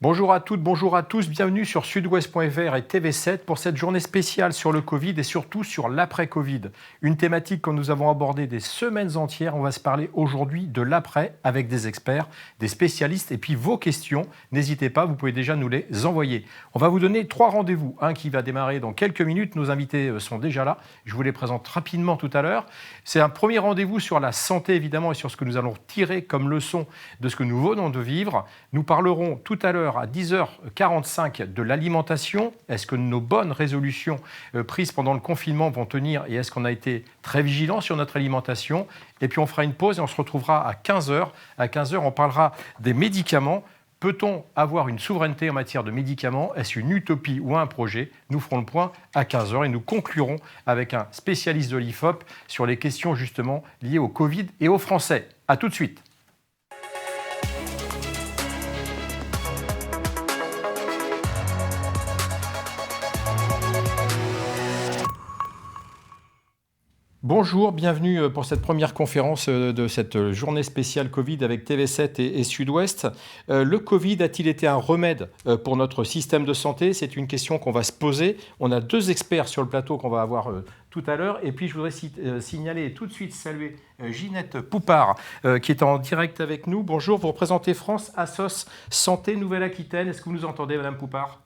Bonjour à toutes, bonjour à tous, bienvenue sur sudouest.fr et TV7 pour cette journée spéciale sur le Covid et surtout sur l'après-Covid. Une thématique que nous avons abordée des semaines entières. On va se parler aujourd'hui de l'après avec des experts, des spécialistes et puis vos questions. N'hésitez pas, vous pouvez déjà nous les envoyer. On va vous donner 3 rendez-vous. Un qui va démarrer dans quelques minutes. Nos invités sont déjà là. Je vous les présente rapidement tout à l'heure. C'est un premier rendez-vous sur la santé évidemment et sur ce que nous allons tirer comme leçon de ce que nous venons de vivre. Nous parlerons tout à l'heure à 10h45 de l'alimentation. Est-ce que nos bonnes résolutions prises pendant le confinement vont tenir et est-ce qu'on a été très vigilant sur notre alimentation? Et puis on fera une pause et on se retrouvera à 15h. À 15h, on parlera des médicaments. Peut-on avoir une souveraineté en matière de médicaments? Est-ce une utopie ou un projet? Nous ferons le point à 15h et nous conclurons avec un spécialiste de l'IFOP sur les questions justement liées au Covid et aux Français. A tout de suite. Bonjour, bienvenue pour cette première conférence de cette journée spéciale Covid avec TV7 et Sud-Ouest. Le Covid a-t-il été un remède pour notre système de santé? C'est une question qu'on va se poser. On a 2 experts sur le plateau qu'on va avoir tout à l'heure. Et puis je voudrais signaler et tout de suite saluer Ginette Poupard qui est en direct avec nous. Bonjour, vous représentez France Assos Santé Nouvelle-Aquitaine. Est-ce que vous nous entendez, Madame Poupard?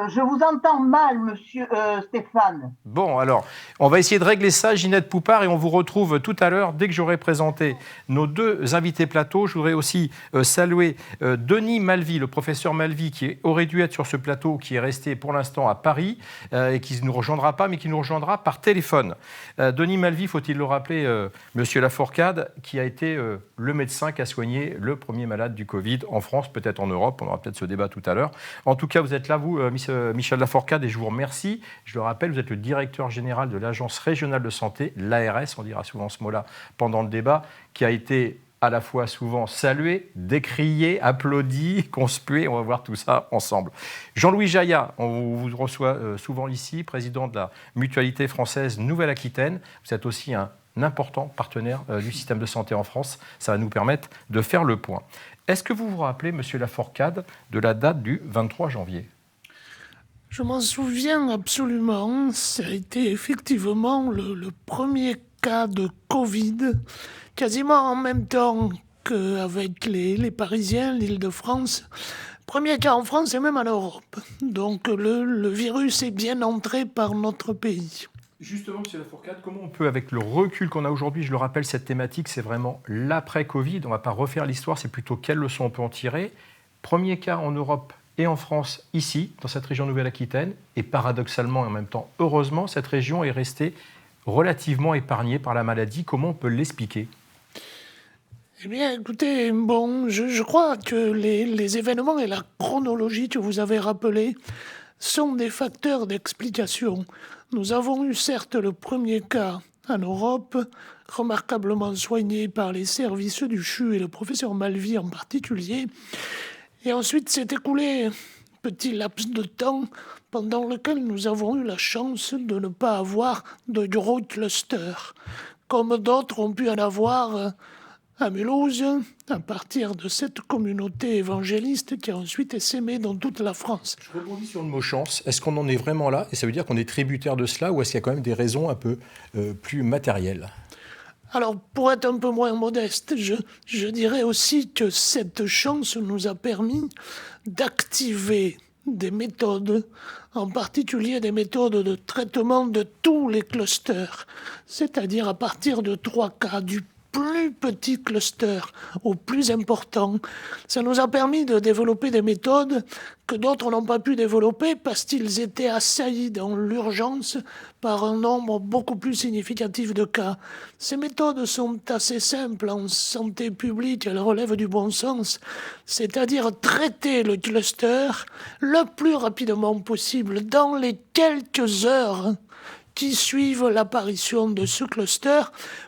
Je vous entends mal, monsieur Stéphane. Bon, alors, on va essayer de régler ça, Ginette Poupard, et on vous retrouve tout à l'heure, dès que j'aurai présenté nos 2 invités plateau. Je voudrais aussi saluer Denis Malvy, le professeur Malvy, qui aurait dû être sur ce plateau, qui est resté pour l'instant à Paris, et qui ne nous rejoindra pas, mais qui nous rejoindra par téléphone. Denis Malvy, faut-il le rappeler, monsieur Lafourcade, qui a été le médecin qui a soigné le premier malade du Covid en France, peut-être en Europe, on aura peut-être ce débat tout à l'heure. En tout cas, vous êtes là, vous, Michel Lafourcade, et je vous remercie. Je le rappelle, vous êtes le directeur général de l'Agence régionale de santé, l'ARS, on dira souvent ce mot-là pendant le débat, qui a été à la fois souvent salué, décrié, applaudi, conspué. On va voir tout ça ensemble. Jean-Louis Jaillat, on vous reçoit souvent ici, président de la Mutualité française Nouvelle-Aquitaine. Vous êtes aussi un important partenaire du système de santé en France. Ça va nous permettre de faire le point. Est-ce que vous vous rappelez, monsieur Lafourcade, de la date du 23 janvier ? Je m'en souviens absolument. Ça a été effectivement le premier cas de Covid, quasiment en même temps qu'avec les Parisiens, l'Île-de-France. Premier cas en France et même en Europe. Donc le virus est bien entré par notre pays. Justement, M. Lafourcade, comment on peut, avec le recul qu'on a aujourd'hui, je le rappelle, cette thématique, c'est vraiment l'après-Covid. On ne va pas refaire l'histoire, c'est plutôt quelles leçons on peut en tirer. Premier cas en Europe et en France, ici, dans cette région Nouvelle-Aquitaine. Et paradoxalement, et en même temps, heureusement, cette région est restée relativement épargnée par la maladie. Comment on peut l'expliquer ? Eh bien, écoutez, bon, je crois que les événements et la chronologie que vous avez rappelés sont des facteurs d'explication. Nous avons eu certes le premier cas en Europe, remarquablement soigné par les services du CHU et le professeur Malvy en particulier. Et ensuite s'est écoulé un petit laps de temps pendant lequel nous avons eu la chance de ne pas avoir de gros clusters, comme d'autres ont pu en avoir à Mulhouse, à partir de cette communauté évangéliste qui a ensuite essaimé dans toute la France. Je rebondis sur le mot chance. Est-ce qu'on en est vraiment là? Et ça veut dire qu'on est tributaire de cela, ou est-ce qu'il y a quand même des raisons un peu plus matérielles? Alors, pour être un peu moins modeste, je dirais aussi que cette chance nous a permis d'activer des méthodes, en particulier des méthodes de traitement de tous les clusters, c'est-à-dire à partir de 3 cas, du plus petit cluster au plus important. Ça nous a permis de développer des méthodes que d'autres n'ont pas pu développer parce qu'ils étaient assaillis dans l'urgence par un nombre beaucoup plus significatif de cas. Ces méthodes sont assez simples en santé publique, elles relèvent du bon sens, c'est-à-dire traiter le cluster le plus rapidement possible dans les quelques heures qui suivent l'apparition de ce cluster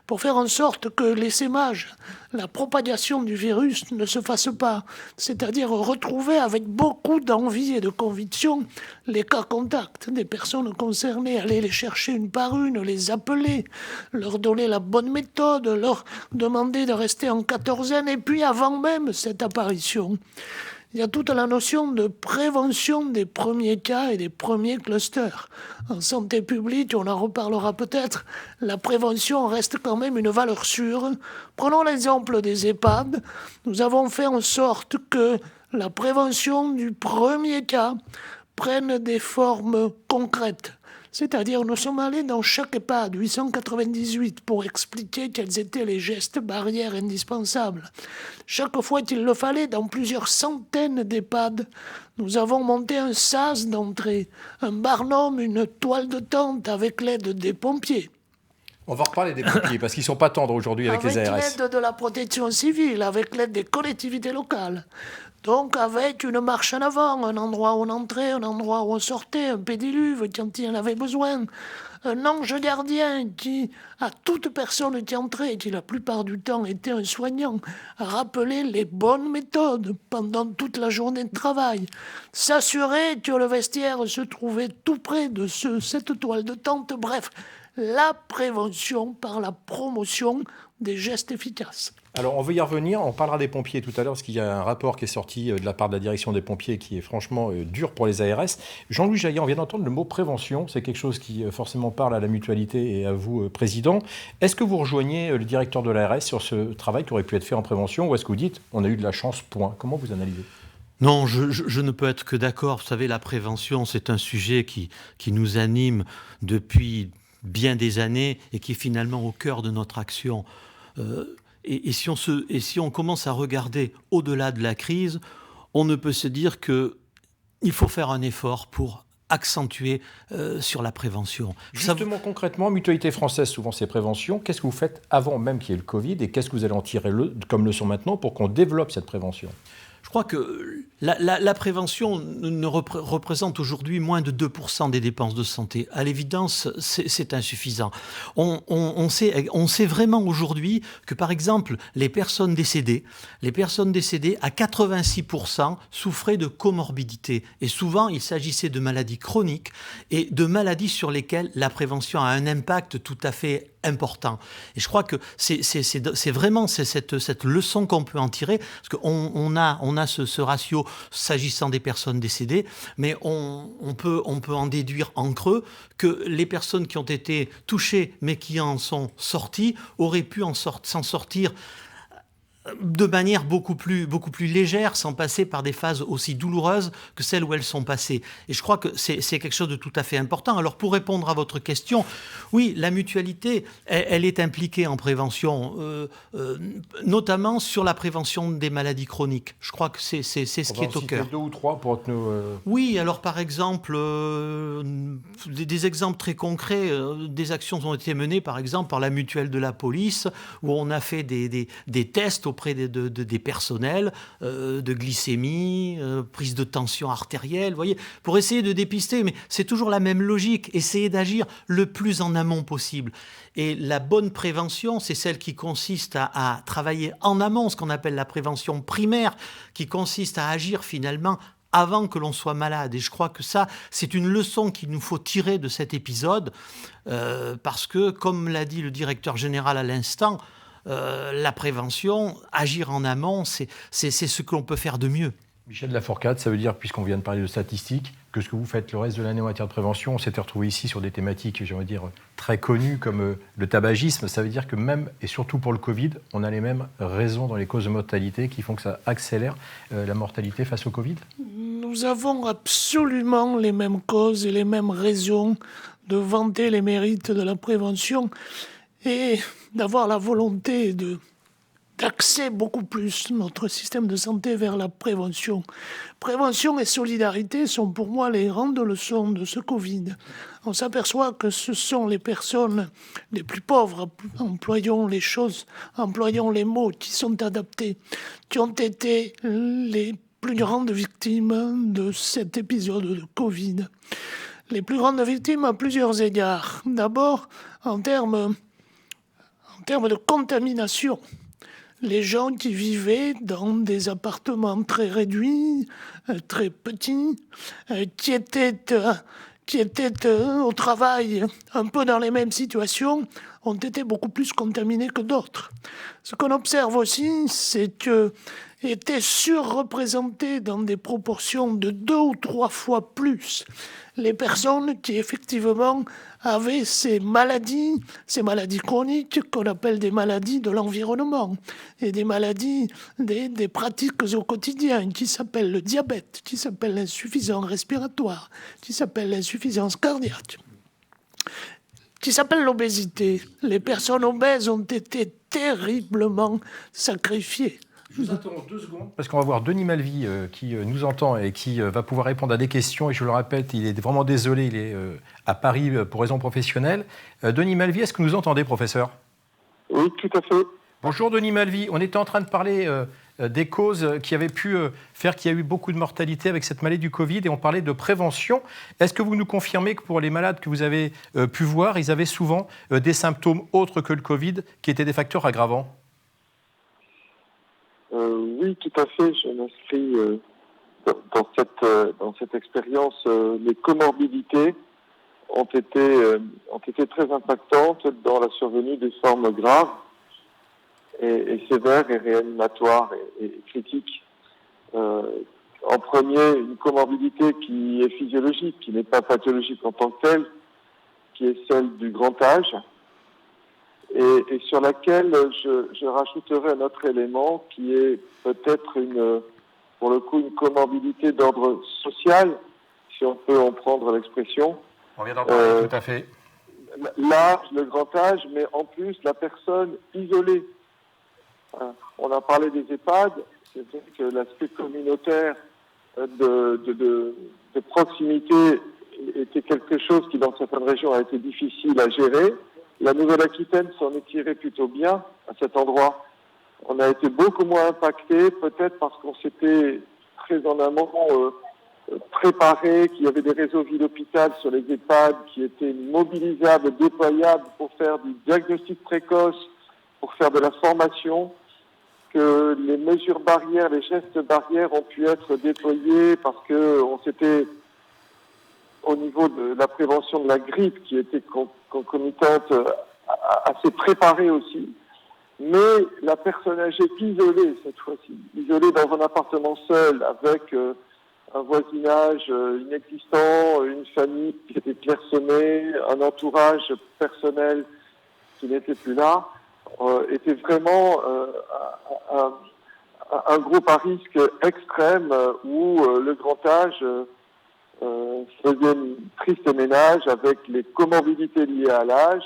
pour faire en sorte que l'essaimage, la propagation du virus ne se fasse pas, c'est-à-dire retrouver avec beaucoup d'envie et de conviction les cas contacts des personnes concernées, aller les chercher une par une, les appeler, leur donner la bonne méthode, leur demander de rester en quatorzaine, et puis avant même cette apparition, il y a toute la notion de prévention des premiers cas et des premiers clusters. En santé publique, on en reparlera peut-être, la prévention reste quand même une valeur sûre. Prenons l'exemple des EHPAD. Nous avons fait en sorte que la prévention du premier cas prenne des formes concrètes. C'est-à-dire, nous sommes allés dans chaque EHPAD, 898, pour expliquer quels étaient les gestes barrières indispensables. Chaque fois qu'il le fallait, dans plusieurs centaines d'EHPAD, nous avons monté un sas d'entrée, un barnum, une toile de tente avec l'aide des pompiers. On va reparler des pompiers, parce qu'ils ne sont pas tendres aujourd'hui avec les ARS. Avec l'aide de la protection civile, avec l'aide des collectivités locales. Donc avec une marche en avant, un endroit où on entrait, un endroit où on sortait, un pédiluve quand il en avait besoin, un ange gardien qui, à toute personne qui entrait, qui la plupart du temps était un soignant, rappelait les bonnes méthodes pendant toute la journée de travail, s'assurer que le vestiaire se trouvait tout près de cette toile de tente, bref, la prévention par la promotion des gestes efficaces. Alors, on veut y revenir. On parlera des pompiers tout à l'heure, parce qu'il y a un rapport qui est sorti de la part de la direction des pompiers qui est franchement dur pour les ARS. Jean-Louis Jaillet, on vient d'entendre le mot prévention. C'est quelque chose qui forcément parle à la mutualité et à vous, Président. Est-ce que vous rejoignez le directeur de l'ARS sur ce travail qui aurait pu être fait en prévention, ou est-ce que vous dites on a eu de la chance, point? Comment vous analysez ? Non, je ne peux être que d'accord. Vous savez, la prévention, c'est un sujet qui nous anime depuis bien des années et qui est finalement au cœur de notre action. Et si on commence à regarder au-delà de la crise, on ne peut se dire qu'il faut faire un effort pour accentuer sur la prévention. Justement, concrètement, Mutualité française, souvent c'est prévention. Qu'est-ce que vous faites avant même qu'il y ait le Covid et qu'est-ce que vous allez en tirer comme leçon maintenant pour qu'on développe cette prévention ? Je crois que la prévention ne représente aujourd'hui moins de 2% des dépenses de santé. À l'évidence, c'est insuffisant. On sait vraiment aujourd'hui que, par exemple, les personnes décédées, à 86% souffraient de comorbidité. Et souvent, il s'agissait de maladies chroniques et de maladies sur lesquelles la prévention a un impact tout à fait important. Et je crois que c'est vraiment cette leçon qu'on peut en tirer, parce qu'on a ce ratio s'agissant des personnes décédées, mais on peut en déduire en creux que les personnes qui ont été touchées mais qui en sont sorties auraient pu s'en sortir de manière beaucoup plus légère, sans passer par des phases aussi douloureuses que celles où elles sont passées. Et je crois que c'est quelque chose de tout à fait important. Alors, pour répondre à votre question, oui, la mutualité, elle est impliquée en prévention, notamment sur la prévention des maladies chroniques. Je crois que c'est ce qui est au cœur. 2 ou 3 pour nos... Oui, alors par exemple, des exemples très concrets, des actions ont été menées, par exemple, par la mutuelle de la police, où on a fait des tests auprès des personnels, de glycémie, prise de tension artérielle, vous voyez, pour essayer de dépister. Mais c'est toujours la même logique, essayer d'agir le plus en amont possible. Et la bonne prévention, c'est celle qui consiste à travailler en amont, ce qu'on appelle la prévention primaire, qui consiste à agir finalement avant que l'on soit malade. Et je crois que ça, c'est une leçon qu'il nous faut tirer de cet épisode, parce que, comme l'a dit le directeur général à l'instant, la prévention, agir en amont, c'est ce que l'on peut faire de mieux. Michel Lafourcade, ça veut dire, puisqu'on vient de parler de statistiques, que ce que vous faites le reste de l'année en matière de prévention, on s'était retrouvé ici sur des thématiques, j'aimerais dire, très connues comme le tabagisme. Ça veut dire que même, et surtout pour le Covid, on a les mêmes raisons dans les causes de mortalité qui font que ça accélère la mortalité face au Covid ? Nous avons absolument les mêmes causes et les mêmes raisons de vanter les mérites de la prévention et d'avoir la volonté d'axer beaucoup plus notre système de santé vers la prévention. Prévention et solidarité sont pour moi les grandes leçons de ce Covid. On s'aperçoit que ce sont les personnes les plus pauvres, employons les mots qui sont adaptés, qui ont été les plus grandes victimes de cet épisode de Covid. Les plus grandes victimes à plusieurs égards. D'abord, en termes de contamination. Les gens qui vivaient dans des appartements très réduits, très petits, qui étaient au travail un peu dans les mêmes situations, ont été beaucoup plus contaminés que d'autres. Ce qu'on observe aussi, c'est que, étaient surreprésentées dans des proportions de 2 ou 3 fois plus les personnes qui effectivement avaient ces maladies chroniques qu'on appelle des maladies de l'environnement et des maladies des pratiques au quotidien qui s'appellent le diabète, qui s'appelle l'insuffisance respiratoire, qui s'appelle l'insuffisance cardiaque, qui s'appelle l'obésité. Les personnes obèses ont été terriblement sacrifiées. Je vous interromps 2 secondes parce qu'on va voir Denis Malvy qui nous entend et qui va pouvoir répondre à des questions. Et je le répète, il est vraiment désolé, il est à Paris pour raison professionnelle. Denis Malvy, est-ce que vous nous entendez, professeur ? Oui, tout à fait. Bonjour Denis Malvy, on était en train de parler des causes qui avaient pu faire qu'il y a eu beaucoup de mortalité avec cette maladie du Covid et on parlait de prévention. Est-ce que vous nous confirmez que pour les malades que vous avez pu voir, ils avaient souvent des symptômes autres que le Covid qui étaient des facteurs aggravants ? Oui, tout à fait. Je m'inscris dans cette expérience. Les comorbidités ont été très impactantes dans la survenue des formes graves et sévères et réanimatoires et critiques. En premier, une comorbidité qui est physiologique, qui n'est pas pathologique en tant que telle, qui est celle du grand âge. Et sur laquelle je rajouterai un autre élément qui est peut-être pour le coup, une comorbidité d'ordre social, si on peut en prendre l'expression. On vient d'en parler, tout à fait. L'âge, le grand âge, mais en plus la personne isolée. On a parlé des EHPAD, c'est vrai que l'aspect communautaire de proximité était quelque chose qui, dans certaines régions, a été difficile à gérer. La Nouvelle-Aquitaine s'en est tirée plutôt bien à cet endroit. On a été beaucoup moins impacté, peut-être parce qu'on s'était très en amont préparé, qu'il y avait des réseaux ville-hôpital sur les EHPAD qui étaient mobilisables, déployables pour faire du diagnostic précoce, pour faire de la formation, que les mesures barrières, les gestes barrières ont pu être déployés parce qu'on s'était, au niveau de la prévention de la grippe qui était concomitante, assez préparée aussi. Mais la personne âgée isolée, cette fois-ci, isolée dans un appartement seul, avec un voisinage inexistant, une famille qui était clairsemée, un entourage personnel qui n'était plus là, était vraiment un groupe à risque extrême où le grand âge faisait un triste ménage avec les comorbidités liées à l'âge,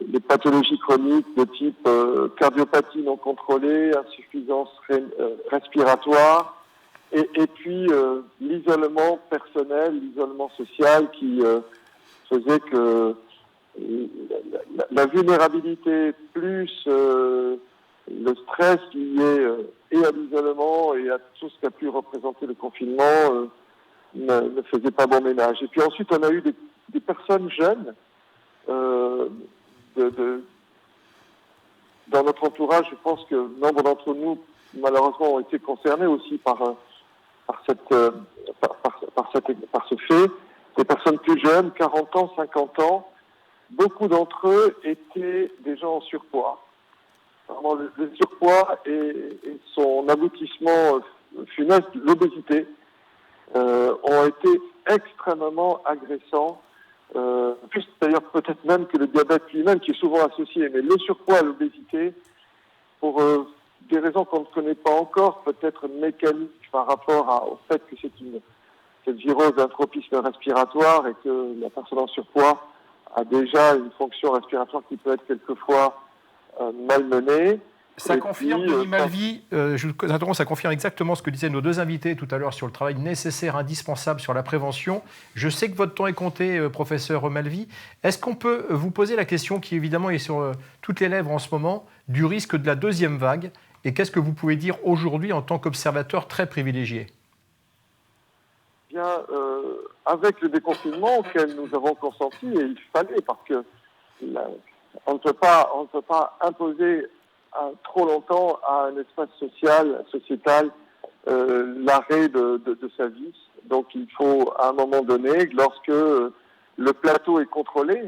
les pathologies chroniques de type cardiopathie non contrôlée, insuffisance respiratoire, et puis l'isolement personnel, l'isolement social qui faisait que la vulnérabilité plus le stress lié et à l'isolement et à tout ce qu'a pu représenter le confinement ne faisait pas bon ménage. Et puis ensuite, on a eu des personnes jeunes dans notre entourage. Je pense que nombre d'entre nous, malheureusement, ont été concernés aussi par ce fait. Des personnes plus jeunes, 40 ans, 50 ans, beaucoup d'entre eux étaient des gens en surpoids. Vraiment, le surpoids et son aboutissement funeste, l'obésité, ont été extrêmement agressants. Plus d'ailleurs peut-être même que le diabète lui-même, qui est souvent associé, mais le surpoids et l'obésité, pour des raisons qu'on ne connaît pas encore, peut-être mécaniques par rapport au fait que c'est cette virose d'un tropisme respiratoire et que la personne en surpoids a déjà une fonction respiratoire qui peut être quelquefois malmenée. Ça confirme, Denis Malvy, je vous interromps, ça confirme exactement ce que disaient nos deux invités tout à l'heure sur le travail nécessaire, indispensable sur la prévention. Je sais que votre temps est compté, professeur Malvy. Est-ce qu'on peut vous poser la question qui évidemment est sur toutes les lèvres en ce moment, du risque de la deuxième vague? Et qu'est-ce que vous pouvez dire aujourd'hui en tant qu'observateur très privilégié? Bien, avec le déconfinement auquel nous avons consenti, et il fallait, parce que on ne peut pas imposer trop longtemps à un espace sociétal, l'arrêt de sa vie. Donc il faut, à un moment donné, lorsque le plateau est contrôlé,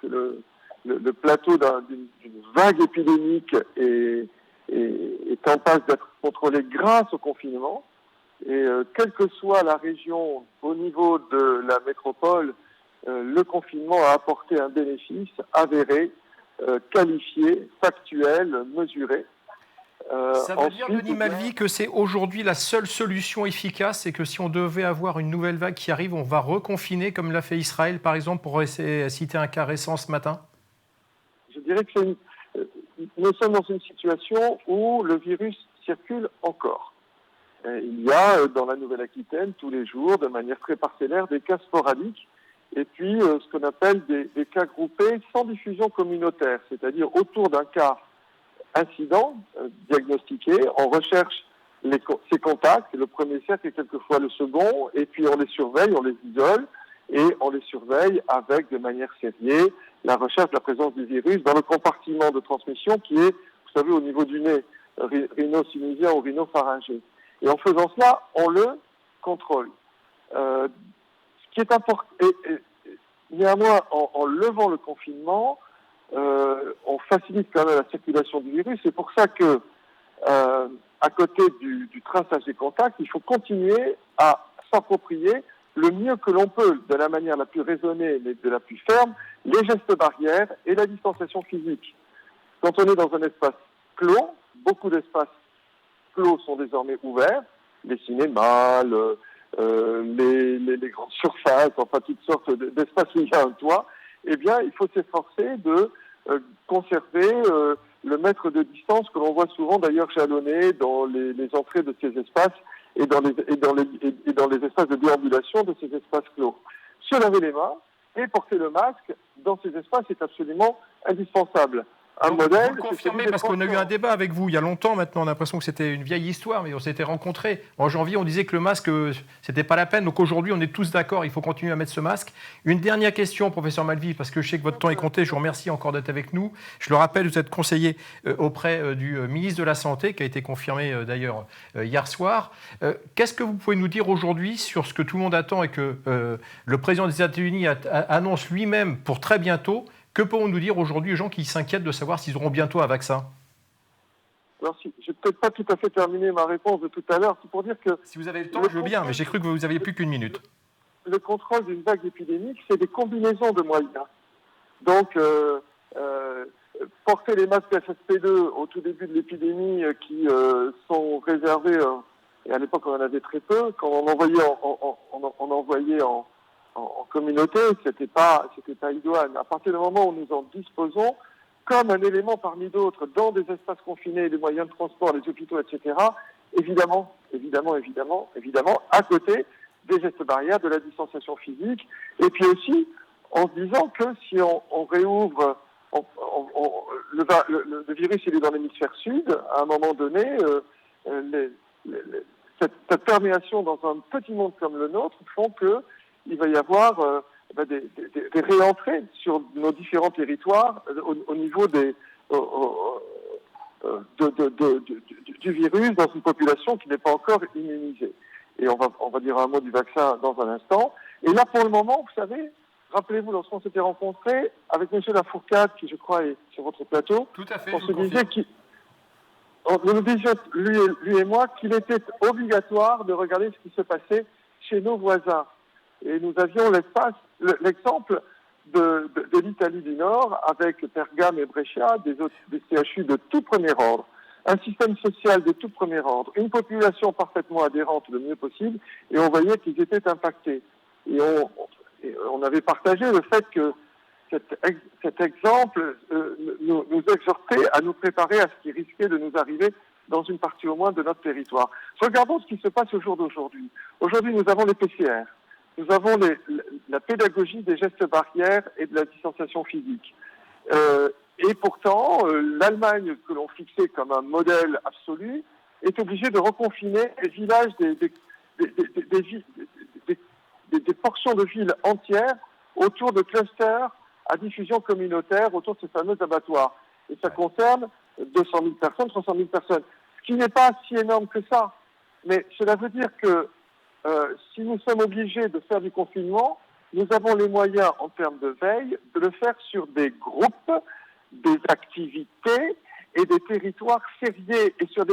que le plateau d'une vague épidémique est en passe d'être contrôlé grâce au confinement. Et quelle que soit la région au niveau de la métropole, le confinement a apporté un bénéfice avéré, qualifié, factuel, mesuré. Ça veut dire, Denis Malvy, que c'est aujourd'hui la seule solution efficace et que si on devait avoir une nouvelle vague qui arrive, on va reconfiner comme l'a fait Israël, par exemple, pour citer un cas récent ce matin? Je dirais que nous sommes dans une situation où le virus circule encore. Il y a dans la Nouvelle-Aquitaine tous les jours, de manière très parcellaire, des cas sporadiques et puis ce qu'on appelle des cas groupés sans diffusion communautaire, c'est-à-dire autour d'un cas incident diagnostiqué, on recherche ces contacts, le premier cercle et quelquefois le second, et puis on les surveille, on les isole et on les surveille avec, de manière sériée, la recherche de la présence du virus dans le compartiment de transmission qui est, vous savez, au niveau du nez, rhino-sinusien ou rhinopharyngé. Et en faisant cela, on le contrôle. Ce qui est important, néanmoins, en levant le confinement, on facilite quand même la circulation du virus. C'est pour ça que, à côté du traçage des contacts, il faut continuer à s'approprier le mieux que l'on peut, de la manière la plus raisonnée mais de la plus ferme, les gestes barrières et la distanciation physique. Quand on est dans un espace clos, beaucoup d'espaces clos sont désormais ouverts, les cinémas, les grandes surfaces, enfin toutes sortes d'espaces où il y a un toit, eh bien il faut s'efforcer de conserver le mètre de distance que l'on voit souvent d'ailleurs jalonné dans les entrées de ces espaces et dans les espaces de déambulation de ces espaces clos. Se laver les mains et porter le masque dans ces espaces est absolument indispensable. Vous le confirmez parce qu'on a eu un débat avec vous il y a longtemps maintenant, on a l'impression que c'était une vieille histoire, mais on s'était rencontrés. En janvier, on disait que le masque, c'était pas la peine. Donc aujourd'hui, on est tous d'accord, il faut continuer à mettre ce masque. Une dernière question, professeur Malvy, parce que je sais que votre temps est compté, je vous remercie encore d'être avec nous. Je le rappelle, vous êtes conseiller auprès du ministre de la Santé, qui a été confirmé d'ailleurs hier soir. Qu'est-ce que vous pouvez nous dire aujourd'hui sur ce que tout le monde attend et que le président des États-Unis annonce lui-même pour très bientôt? Que pourront nous dire aujourd'hui les gens qui s'inquiètent de savoir s'ils auront bientôt un vaccin? Alors, je n'ai peut-être pas tout à fait terminé ma réponse de tout à l'heure. C'est pour dire que... Si vous avez le temps, je veux bien, mais j'ai cru que vous n'aviez plus qu'une minute. Le contrôle d'une vague épidémique, c'est des combinaisons de moyens. Donc, porter les masques FFP2 au tout début de l'épidémie qui sont réservés, et à l'époque on en avait très peu, quand on envoyait en communauté, c'était pas idoine. À partir du moment où nous en disposons, comme un élément parmi d'autres, dans des espaces confinés, les moyens de transport, les hôpitaux, etc., évidemment, à côté des gestes barrières, de la distanciation physique, et puis aussi en se disant que si on réouvre, le virus il est dans l'hémisphère sud, à un moment donné, cette perméation dans un petit monde comme le nôtre font que il va y avoir des réentrées sur nos différents territoires au niveau du virus dans une population qui n'est pas encore immunisée. Et on va dire un mot du vaccin dans un instant. Et là, pour le moment, vous savez, rappelez-vous, lorsqu'on s'était rencontrés avec M. Lafourcade, qui je crois est sur votre plateau, tout à fait, on se disait nous nous disions, lui et moi, qu'il était obligatoire de regarder ce qui se passait chez nos voisins. Et nous avions l'exemple de l'Italie du Nord, avec Pergame et Brescia, des CHU de tout premier ordre, un système social de tout premier ordre, une population parfaitement adhérente le mieux possible, et on voyait qu'ils étaient impactés. Et on avait partagé le fait que cet exemple nous exhortait à nous préparer à ce qui risquait de nous arriver dans une partie au moins de notre territoire. Regardons ce qui se passe au jour d'aujourd'hui. Aujourd'hui, nous avons les PCR. Nous avons la pédagogie des gestes barrières et de la distanciation physique. Et pourtant, l'Allemagne, que l'on fixait comme un modèle absolu, est obligée de reconfiner les villages, des portions de villes entières autour de clusters à diffusion communautaire autour de ces fameux abattoirs. Et ça concerne 200 000 personnes, 300 000 personnes. Ce qui n'est pas si énorme que ça. Mais cela veut dire que si nous sommes obligés de faire du confinement, nous avons les moyens, en termes de veille, de le faire sur des groupes, des activités et des territoires fériés et sur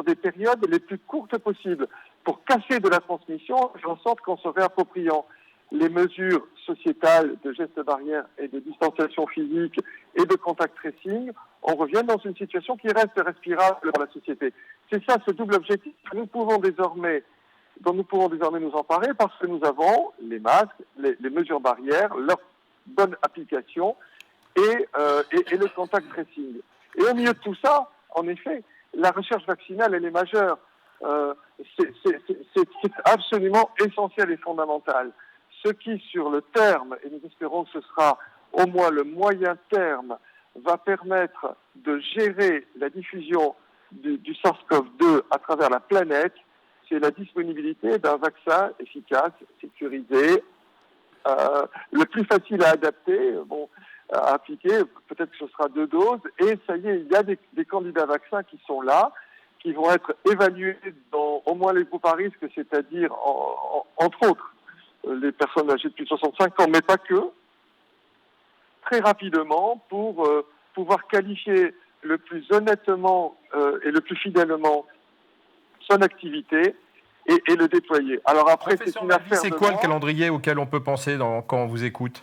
des périodes les plus courtes possibles pour casser de la transmission et faire en sorte qu'en se réappropriant les mesures sociétales de gestes barrières et de distanciation physique et de contact tracing, on revient dans une situation qui reste respirable pour la société. C'est ça, ce double objectif que dont nous pouvons désormais nous emparer parce que nous avons les masques, les mesures barrières, leur bonne application et le contact tracing. Et au milieu de tout ça, en effet, la recherche vaccinale, elle est majeure. C'est absolument essentiel et fondamental. Ce qui, sur le terme, et nous espérons que ce sera au moins le moyen terme, va permettre de gérer la diffusion du SARS-CoV-2 à travers la planète, c'est la disponibilité d'un vaccin efficace, sécurisé, le plus facile à adapter, à appliquer, peut-être que ce sera 2 doses, et ça y est, il y a des candidats vaccins qui sont là, qui vont être évalués dans au moins les groupes à risque, c'est-à-dire, entre autres, les personnes âgées de plus de 65 ans, mais pas que, très rapidement pour pouvoir qualifier le plus honnêtement et le plus fidèlement son activité et le déployer. Alors après, c'est une affaire c'est de quoi mois. le calendrier auquel on peut penser quand on vous écoute?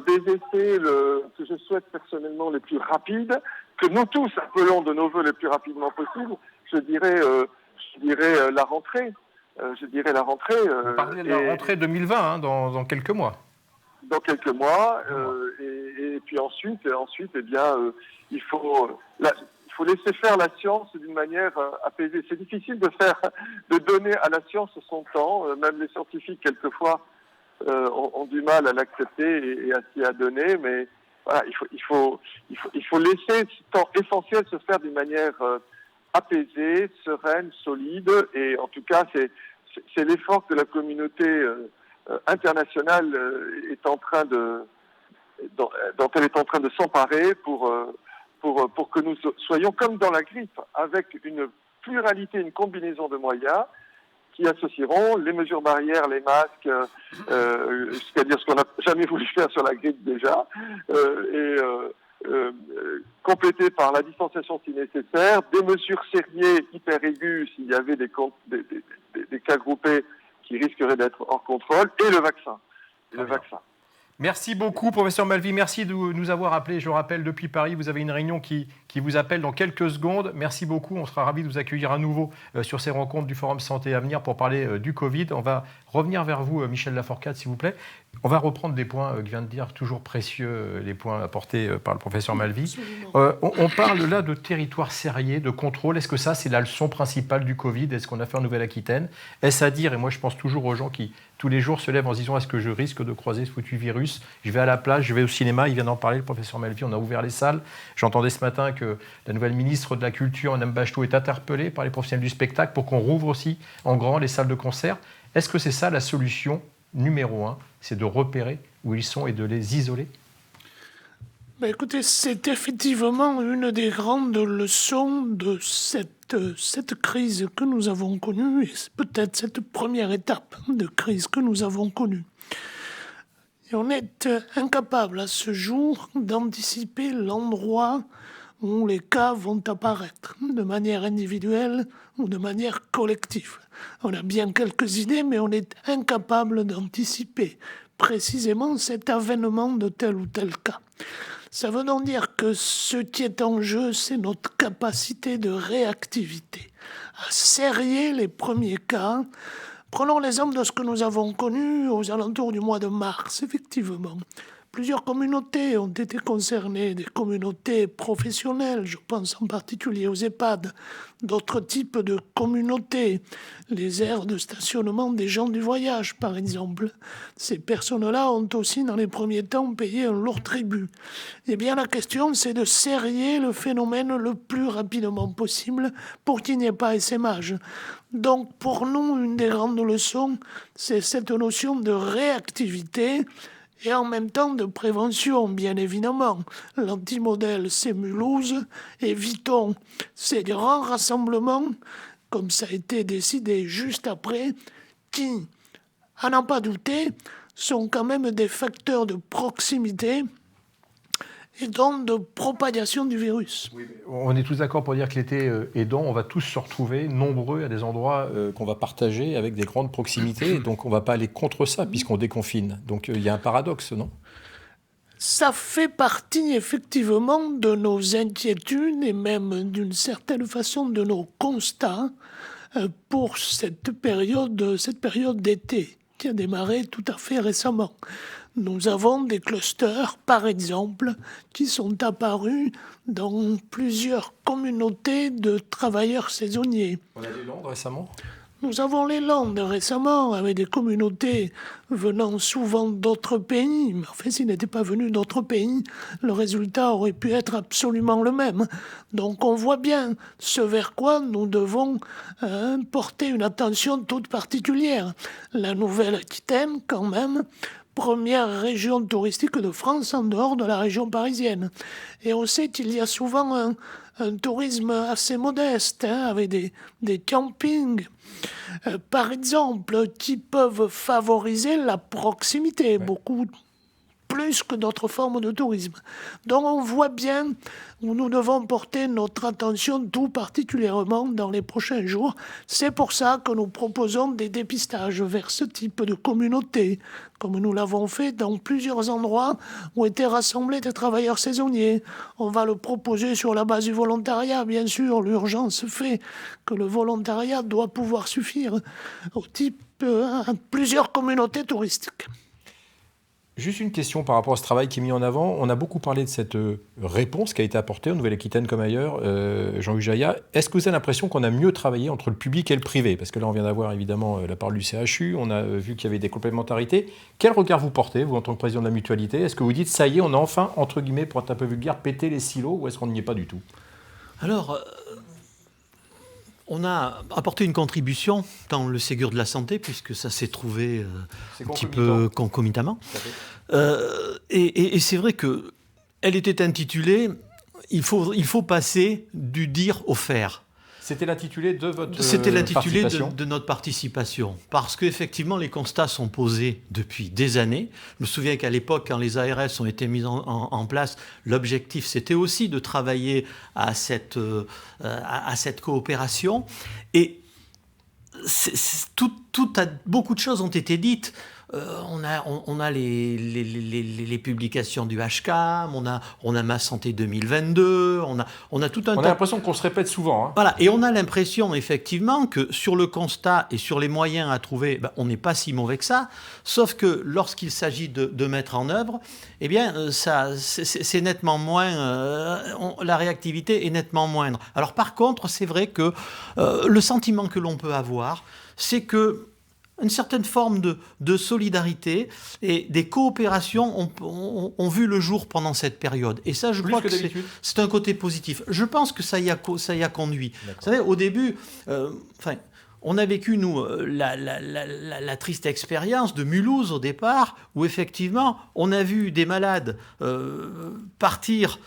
Des essais que je souhaite personnellement les plus rapides, que nous tous appelons de nos voeux les plus rapidement possible, je dirais la rentrée. Vous parlez de la rentrée 2020, hein, dans quelques mois. Dans quelques mois, et puis ensuite, eh bien, il faut laisser faire la science d'une manière apaisée. C'est difficile de donner à la science son temps. Même les scientifiques, quelquefois, ont du mal à l'accepter et à s'y adonner. Mais voilà, il faut laisser ce temps essentiel se faire d'une manière apaisée, sereine, solide. Et en tout cas, c'est l'effort que la communauté internationale dont elle est en train de s'emparer pour que nous soyons comme dans la grippe, avec une pluralité, une combinaison de moyens qui associeront les mesures barrières, les masques, c'est-à-dire ce qu'on n'a jamais voulu faire sur la grippe déjà, complété par la distanciation si nécessaire, des mesures sériées hyper aiguës s'il y avait des cas groupés qui risqueraient d'être hors contrôle, et le vaccin. Merci beaucoup, professeur Malvy. Merci de nous avoir appelés. Je rappelle, depuis Paris, vous avez une réunion qui vous appelle dans quelques secondes. Merci beaucoup. On sera ravis de vous accueillir à nouveau sur ces rencontres du Forum Santé à venir pour parler du Covid. On va revenir vers vous, Michel Laforcade, s'il vous plaît. On va reprendre des points que vient de dire, toujours précieux, les points apportés par le professeur Malvy. On parle là de territoire serré, de contrôle. Est-ce que ça, c'est la leçon principale du Covid? Est-ce qu'on a fait en Nouvelle-Aquitaine? Est-ce à dire, et moi je pense toujours aux gens qui tous les jours se lèvent en se disant est-ce que je risque de croiser ce foutu virus? Je vais à la plage, je vais au cinéma, il vient d'en parler, le professeur Malvy, on a ouvert les salles. J'entendais ce matin que la nouvelle ministre de la Culture, Mme Bachelot, est interpellée par les professionnels du spectacle pour qu'on rouvre aussi en grand les salles de concert. Est-ce que c'est ça la solution numéro 1? C'est de repérer où ils sont et de les isoler? Écoutez, c'est effectivement une des grandes leçons de cette crise que nous avons connue, et c'est peut-être cette première étape de crise que nous avons connue. Et on est incapable à ce jour d'anticiper l'endroit où les cas vont apparaître, de manière individuelle ou de manière collective. On a bien quelques idées, mais on est incapable d'anticiper précisément cet avènement de tel ou tel cas. Ça veut donc dire que ce qui est en jeu, c'est notre capacité de réactivité, à serrer les premiers cas. Prenons l'exemple de ce que nous avons connu aux alentours du mois de mars, effectivement. Plusieurs communautés ont été concernées, des communautés professionnelles, je pense en particulier aux EHPAD, d'autres types de communautés, les aires de stationnement des gens du voyage, par exemple. Ces personnes-là ont aussi, dans les premiers temps, payé un lourd tribut. Eh bien, la question, c'est de serrer le phénomène le plus rapidement possible pour qu'il n'y ait pas essaimage. Donc, pour nous, une des grandes leçons, c'est cette notion de réactivité, et en même temps de prévention, bien évidemment. L'antimodèle, c'est Mulhouse. Évitons ces grands rassemblements, comme ça a été décidé juste après, qui, à n'en pas douter, sont quand même des facteurs de proximité et donc de propagation du virus. Oui, on est tous d'accord pour dire que l'été aidant, on va tous se retrouver nombreux à des endroits qu'on va partager avec des grandes proximités. Donc on ne va pas aller contre ça puisqu'on déconfine. Donc il y a un paradoxe, non ? Ça fait partie effectivement de nos inquiétudes et même d'une certaine façon de nos constats pour cette période d'été qui a démarré tout à fait récemment. Nous avons des clusters, par exemple, qui sont apparus dans plusieurs communautés de travailleurs saisonniers. On a les Landes récemment ? Nous avons les Landes récemment, avec des communautés venant souvent d'autres pays. Mais en fait, s'ils n'étaient pas venus d'autres pays, le résultat aurait pu être absolument le même. Donc on voit bien ce vers quoi nous devons porter une attention toute particulière. La Nouvelle-Aquitaine, quand même, première région touristique de France en dehors de la région parisienne. Et on sait qu'il y a souvent un tourisme assez modeste, avec des campings, par exemple, qui peuvent favoriser la proximité, beaucoup plus que d'autres formes de tourisme. Donc on voit bien où nous devons porter notre attention tout particulièrement dans les prochains jours. C'est pour ça que nous proposons des dépistages vers ce type de communauté, comme nous l'avons fait dans plusieurs endroits où étaient rassemblés des travailleurs saisonniers. On va le proposer sur la base du volontariat, bien sûr. L'urgence fait que le volontariat doit pouvoir suffire à plusieurs communautés touristiques. Juste une question par rapport à ce travail qui est mis en avant. On a beaucoup parlé de cette réponse qui a été apportée en Nouvelle-Aquitaine comme ailleurs, Jean-Hugues Jaillat. Est-ce que vous avez l'impression qu'on a mieux travaillé entre le public et le privé ? Parce que là, on vient d'avoir évidemment la parole du CHU, on a vu qu'il y avait des complémentarités. Quel regard vous portez, vous, en tant que président de la mutualité ? Est-ce que vous dites, ça y est, on a enfin, entre guillemets, pour être un peu vulgaire, pété les silos, ou est-ce qu'on n'y est pas du tout ? Alors, on a apporté une contribution dans le Ségur de la santé, puisque ça s'est trouvé un petit peu concomitamment. Et c'est vrai qu'elle était intitulée « Il faut passer du dire au faire ». C'était l'intitulé de votre participation ? C'était l'intitulé de notre participation. Parce qu'effectivement, les constats sont posés depuis des années. Je me souviens qu'à l'époque, quand les ARS ont été mis en place, l'objectif, c'était aussi de travailler à cette coopération. Et beaucoup de choses ont été dites. On a les publications du HCAM, on a Ma Santé 2022, on a tout un tas... On a l'impression qu'on se répète souvent. Hein. Voilà, et on a l'impression effectivement que sur le constat et sur les moyens à trouver, on n'est pas si mauvais que ça, sauf que lorsqu'il s'agit de mettre en œuvre, eh bien, c'est nettement moins... la réactivité est nettement moindre. Alors par contre, c'est vrai que le sentiment que l'on peut avoir, c'est que une certaine forme de solidarité et des coopérations ont vu le jour pendant cette période. Et ça, je crois que c'est un côté positif. Je pense que ça y a conduit. D'accord. Vous savez, au début, on a vécu, nous, la triste expérience de Mulhouse au départ, où effectivement, on a vu des malades partir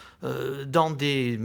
dans des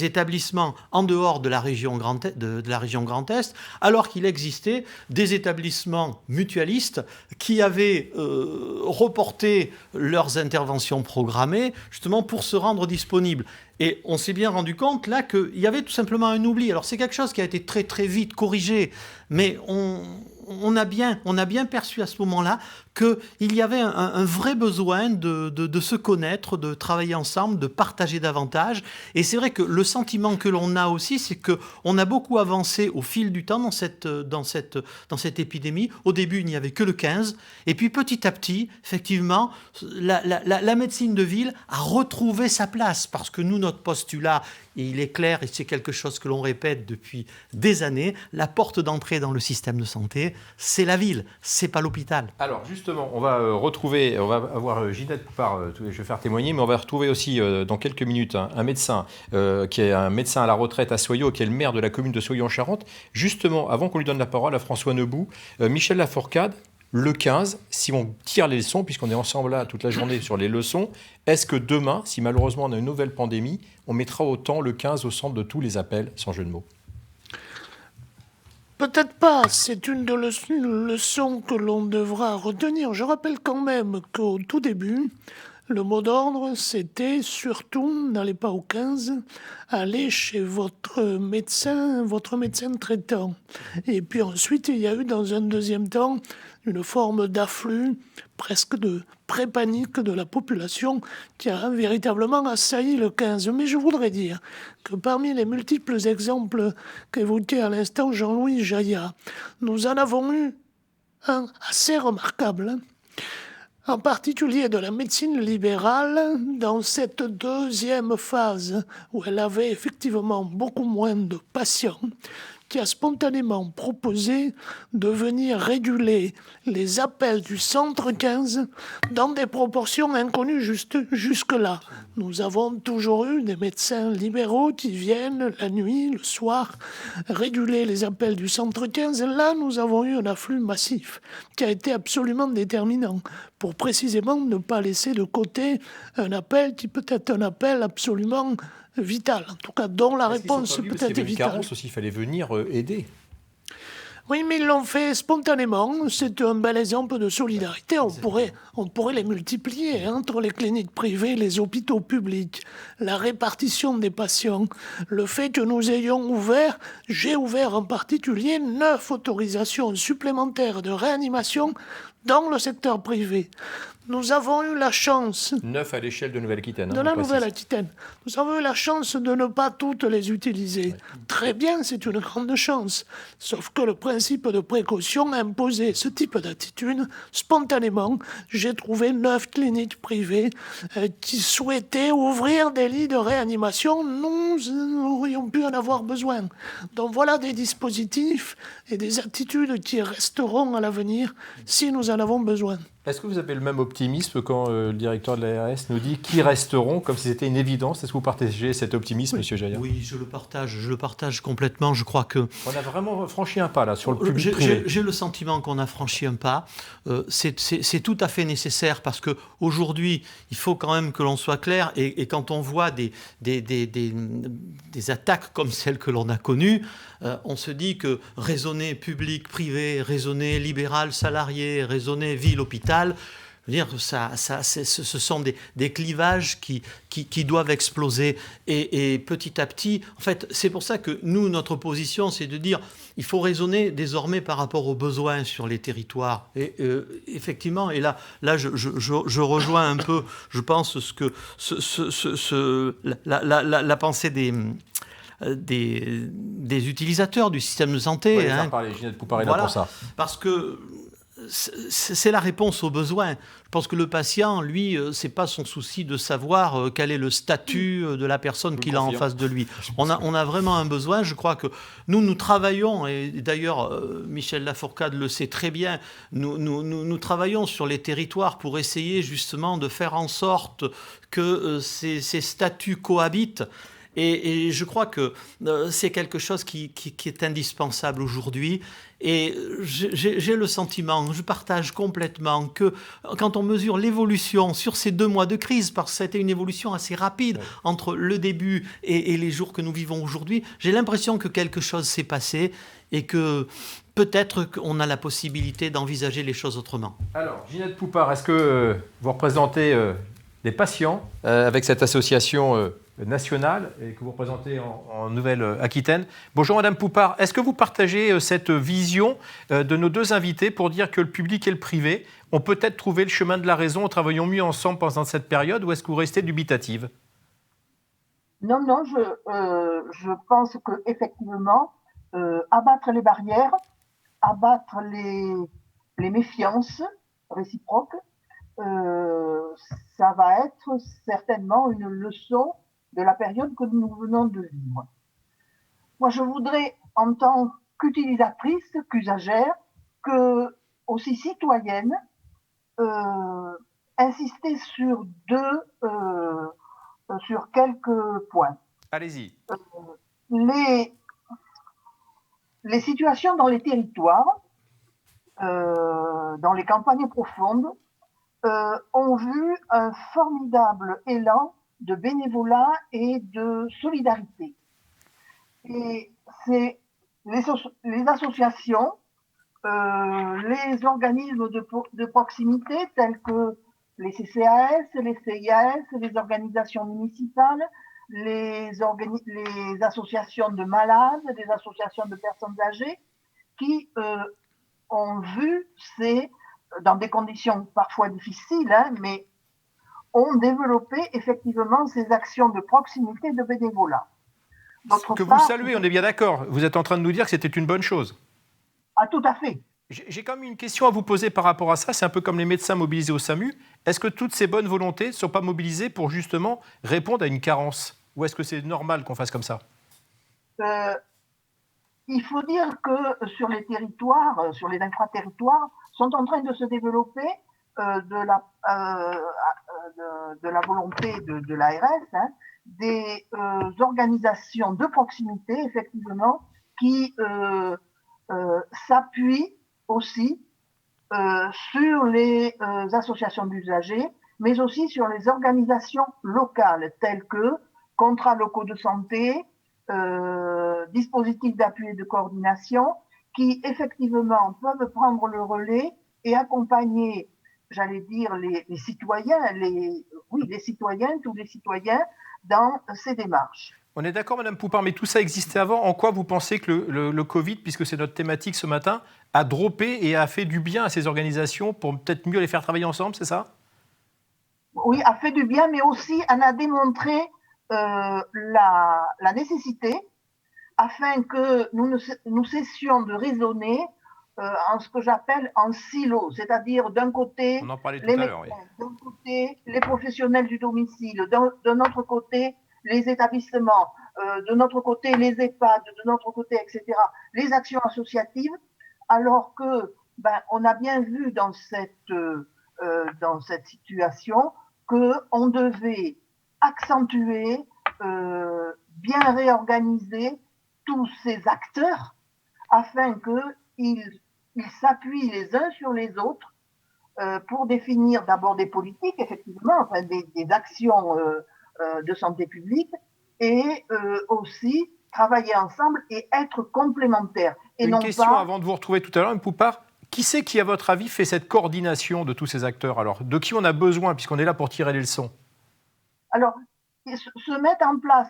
établissements en dehors de la région Grand Est, alors qu'il existait des établissements mutualistes qui avaient reporté leurs interventions programmées justement pour se rendre disponibles. Et on s'est bien rendu compte là qu'il y avait tout simplement un oubli. Alors c'est quelque chose qui a été très très vite corrigé, mais on a bien perçu à ce moment-là qu'il y avait un vrai besoin de se connaître, de travailler ensemble, de partager davantage. Et c'est vrai que le sentiment que l'on a aussi, c'est qu'on a beaucoup avancé au fil du temps dans cette épidémie. Au début, il n'y avait que le 15. Et puis petit à petit, effectivement, la médecine de ville a retrouvé sa place. Parce que nous, notre postulat, et il est clair, et c'est quelque chose que l'on répète depuis des années, la porte d'entrée dans le système de santé, c'est la ville, c'est pas l'hôpital. Alors justement, on va avoir Ginette Poupart, je vais faire témoigner, mais on va retrouver aussi dans quelques minutes un médecin qui est un médecin à la retraite à Soyaux, qui est le maire de la commune de Soyaux en Charente. Justement, avant qu'on lui donne la parole à François Nebout, Michel Lafourcade, le 15, si on tire les leçons, puisqu'on est ensemble là toute la journée sur les leçons, est-ce que demain, si malheureusement on a une nouvelle pandémie, on mettra autant le 15 au centre de tous les appels, sans jeu de mots ? Peut-être pas, c'est une de leçons que l'on devra retenir. Je rappelle quand même qu'au tout début, le mot d'ordre, c'était surtout, n'allez pas au 15, allez chez votre médecin traitant. Et puis ensuite, il y a eu dans un deuxième temps une forme d'afflux, presque de pré-panique de la population qui a véritablement assailli le 15. Mais je voudrais dire que parmi les multiples exemples qu'évoquait à l'instant Jean-Louis Jaillat, nous en avons eu un assez remarquable, en particulier de la médecine libérale, dans cette deuxième phase où elle avait effectivement beaucoup moins de patients, qui a spontanément proposé de venir réguler les appels du centre 15 dans des proportions inconnues jusque-là. Nous avons toujours eu des médecins libéraux qui viennent la nuit, le soir, réguler les appels du centre 15. Là, nous avons eu un afflux massif qui a été absolument déterminant pour précisément ne pas laisser de côté un appel qui peut être un appel absolument vital, en tout cas dont la réponse peut être vitale. Aussi, il fallait venir aider. Oui, mais ils l'ont fait spontanément. C'est un bel exemple de solidarité. On pourrait les multiplier entre les cliniques privées et les hôpitaux publics. La répartition des patients, le fait que nous ayons j'ai ouvert en particulier 9 autorisations supplémentaires de réanimation dans le secteur privé. Nous avons eu la chance... 9 à l'échelle de Nouvelle-Aquitaine. De la Nouvelle-Aquitaine. Nous avons eu la chance de ne pas toutes les utiliser. Très bien, c'est une grande chance. Sauf que le principe de précaution imposait ce type d'attitude. Spontanément, j'ai trouvé 9 cliniques privées qui souhaitaient ouvrir des lits de réanimation. Nous aurions pu en avoir besoin. Donc voilà des dispositifs et des attitudes qui resteront à l'avenir si nous en avons besoin. Est-ce que vous avez le même optimisme quand le directeur de l'ARS nous dit qui resteront, comme si c'était une évidence? Est-ce que vous partagez cet optimisme, M. Jaillat? Oui, je le partage complètement. Je crois que... On a vraiment franchi un pas là sur le public privé. J'ai le sentiment qu'on a franchi un pas. C'est tout à fait nécessaire parce qu'aujourd'hui, il faut quand même que l'on soit clair. Et quand on voit des attaques comme celles que l'on a connues, on se dit que raisonner public, privé, raisonner libéral, salarié, raisonner ville, hôpital, je veux dire, ce sont des clivages qui doivent exploser. Et petit à petit, en fait, c'est pour ça que nous, notre position, c'est de dire il faut raisonner désormais par rapport aux besoins sur les territoires. Et effectivement, et là je rejoins un peu, je pense, la pensée des utilisateurs du système de santé. Oui, Ginette Poupart est là pour ça. Parce que c'est la réponse aux besoins. Je pense que le patient, lui, c'est pas son souci de savoir quel est le statut de la personne qu'il a en face de lui. On a vraiment un besoin. Je crois que nous travaillons, et d'ailleurs Michel Lafourcade le sait très bien, nous travaillons sur les territoires pour essayer justement de faire en sorte que ces statuts cohabitent. Et je crois que c'est quelque chose qui est indispensable aujourd'hui. Et j'ai le sentiment, je partage complètement que quand on mesure l'évolution sur ces 2 mois de crise, parce que ça a été une évolution assez rapide entre le début et les jours que nous vivons aujourd'hui, j'ai l'impression que quelque chose s'est passé et que peut-être qu'on a la possibilité d'envisager les choses autrement. Alors, Ginette Poupart, est-ce que vous représentez les patients avec cette association nationale et que vous représentez en Nouvelle-Aquitaine? Bonjour Madame Poupart, est-ce que vous partagez cette vision de nos 2 invités pour dire que le public et le privé ont peut-être trouvé le chemin de la raison, travaillons mieux ensemble pendant cette période, ou est-ce que vous restez dubitative? Non, je pense qu'effectivement, abattre les barrières, abattre les méfiances réciproques, ça va être certainement une leçon de la période que nous venons de vivre. Moi, je voudrais, en tant qu'utilisatrice, qu'usagère, que aussi citoyenne, insister sur quelques points. Allez-y. Les situations dans les territoires, dans les campagnes profondes, ont vu un formidable élan de bénévolat et de solidarité. Et c'est les associations, les organismes de proximité tels que les CCAS, les CIAS, les organisations municipales, les associations de malades, les associations de personnes âgées, qui ont vu dans des conditions parfois difficiles, mais ont développé effectivement ces actions de proximité de bénévolat. Que vous saluez, on est bien d'accord. Vous êtes en train de nous dire que c'était une bonne chose. Ah, tout à fait. J'ai quand même une question à vous poser par rapport à ça. C'est un peu comme les médecins mobilisés au SAMU. Est-ce que toutes ces bonnes volontés ne sont pas mobilisées pour justement répondre à une carence? Ou est-ce que c'est normal qu'on fasse comme ça? Il faut dire que sur les territoires, sur les infraterritoires, sont en train de se développer de la volonté de l'ARS, des organisations de proximité, effectivement, qui s'appuient aussi sur les associations d'usagers, mais aussi sur les organisations locales, telles que contrats locaux de santé, dispositifs d'appui et de coordination, qui effectivement peuvent prendre le relais et accompagner, j'allais dire, les citoyens, tous les citoyens, dans ces démarches. On est d'accord, Madame Poupart, mais tout ça existait avant. En quoi vous pensez que le Covid, puisque c'est notre thématique ce matin, a droppé et a fait du bien à ces organisations pour peut-être mieux les faire travailler ensemble, c'est ça? Oui, a fait du bien, mais aussi en a démontré la nécessité, afin que nous cessions de raisonner en ce que j'appelle en silo, c'est-à-dire d'un côté les médecins, d'un côté les professionnels du domicile, d'un autre côté les établissements, de notre côté les EHPAD, de notre côté, etc., les actions associatives, alors que on a bien vu dans cette situation qu'on devait accentuer, bien réorganiser tous ces acteurs afin qu'ils s'appuient les uns sur les autres pour définir d'abord des politiques, effectivement, enfin des actions de santé publique, et aussi travailler ensemble et être complémentaires. Et une question avant de vous retrouver tout à l'heure, Mme Poupart. Qui c'est qui, à votre avis, fait cette coordination de tous ces acteurs? Alors, de qui on a besoin, puisqu'on est là pour tirer les leçons? Alors, se mettre en place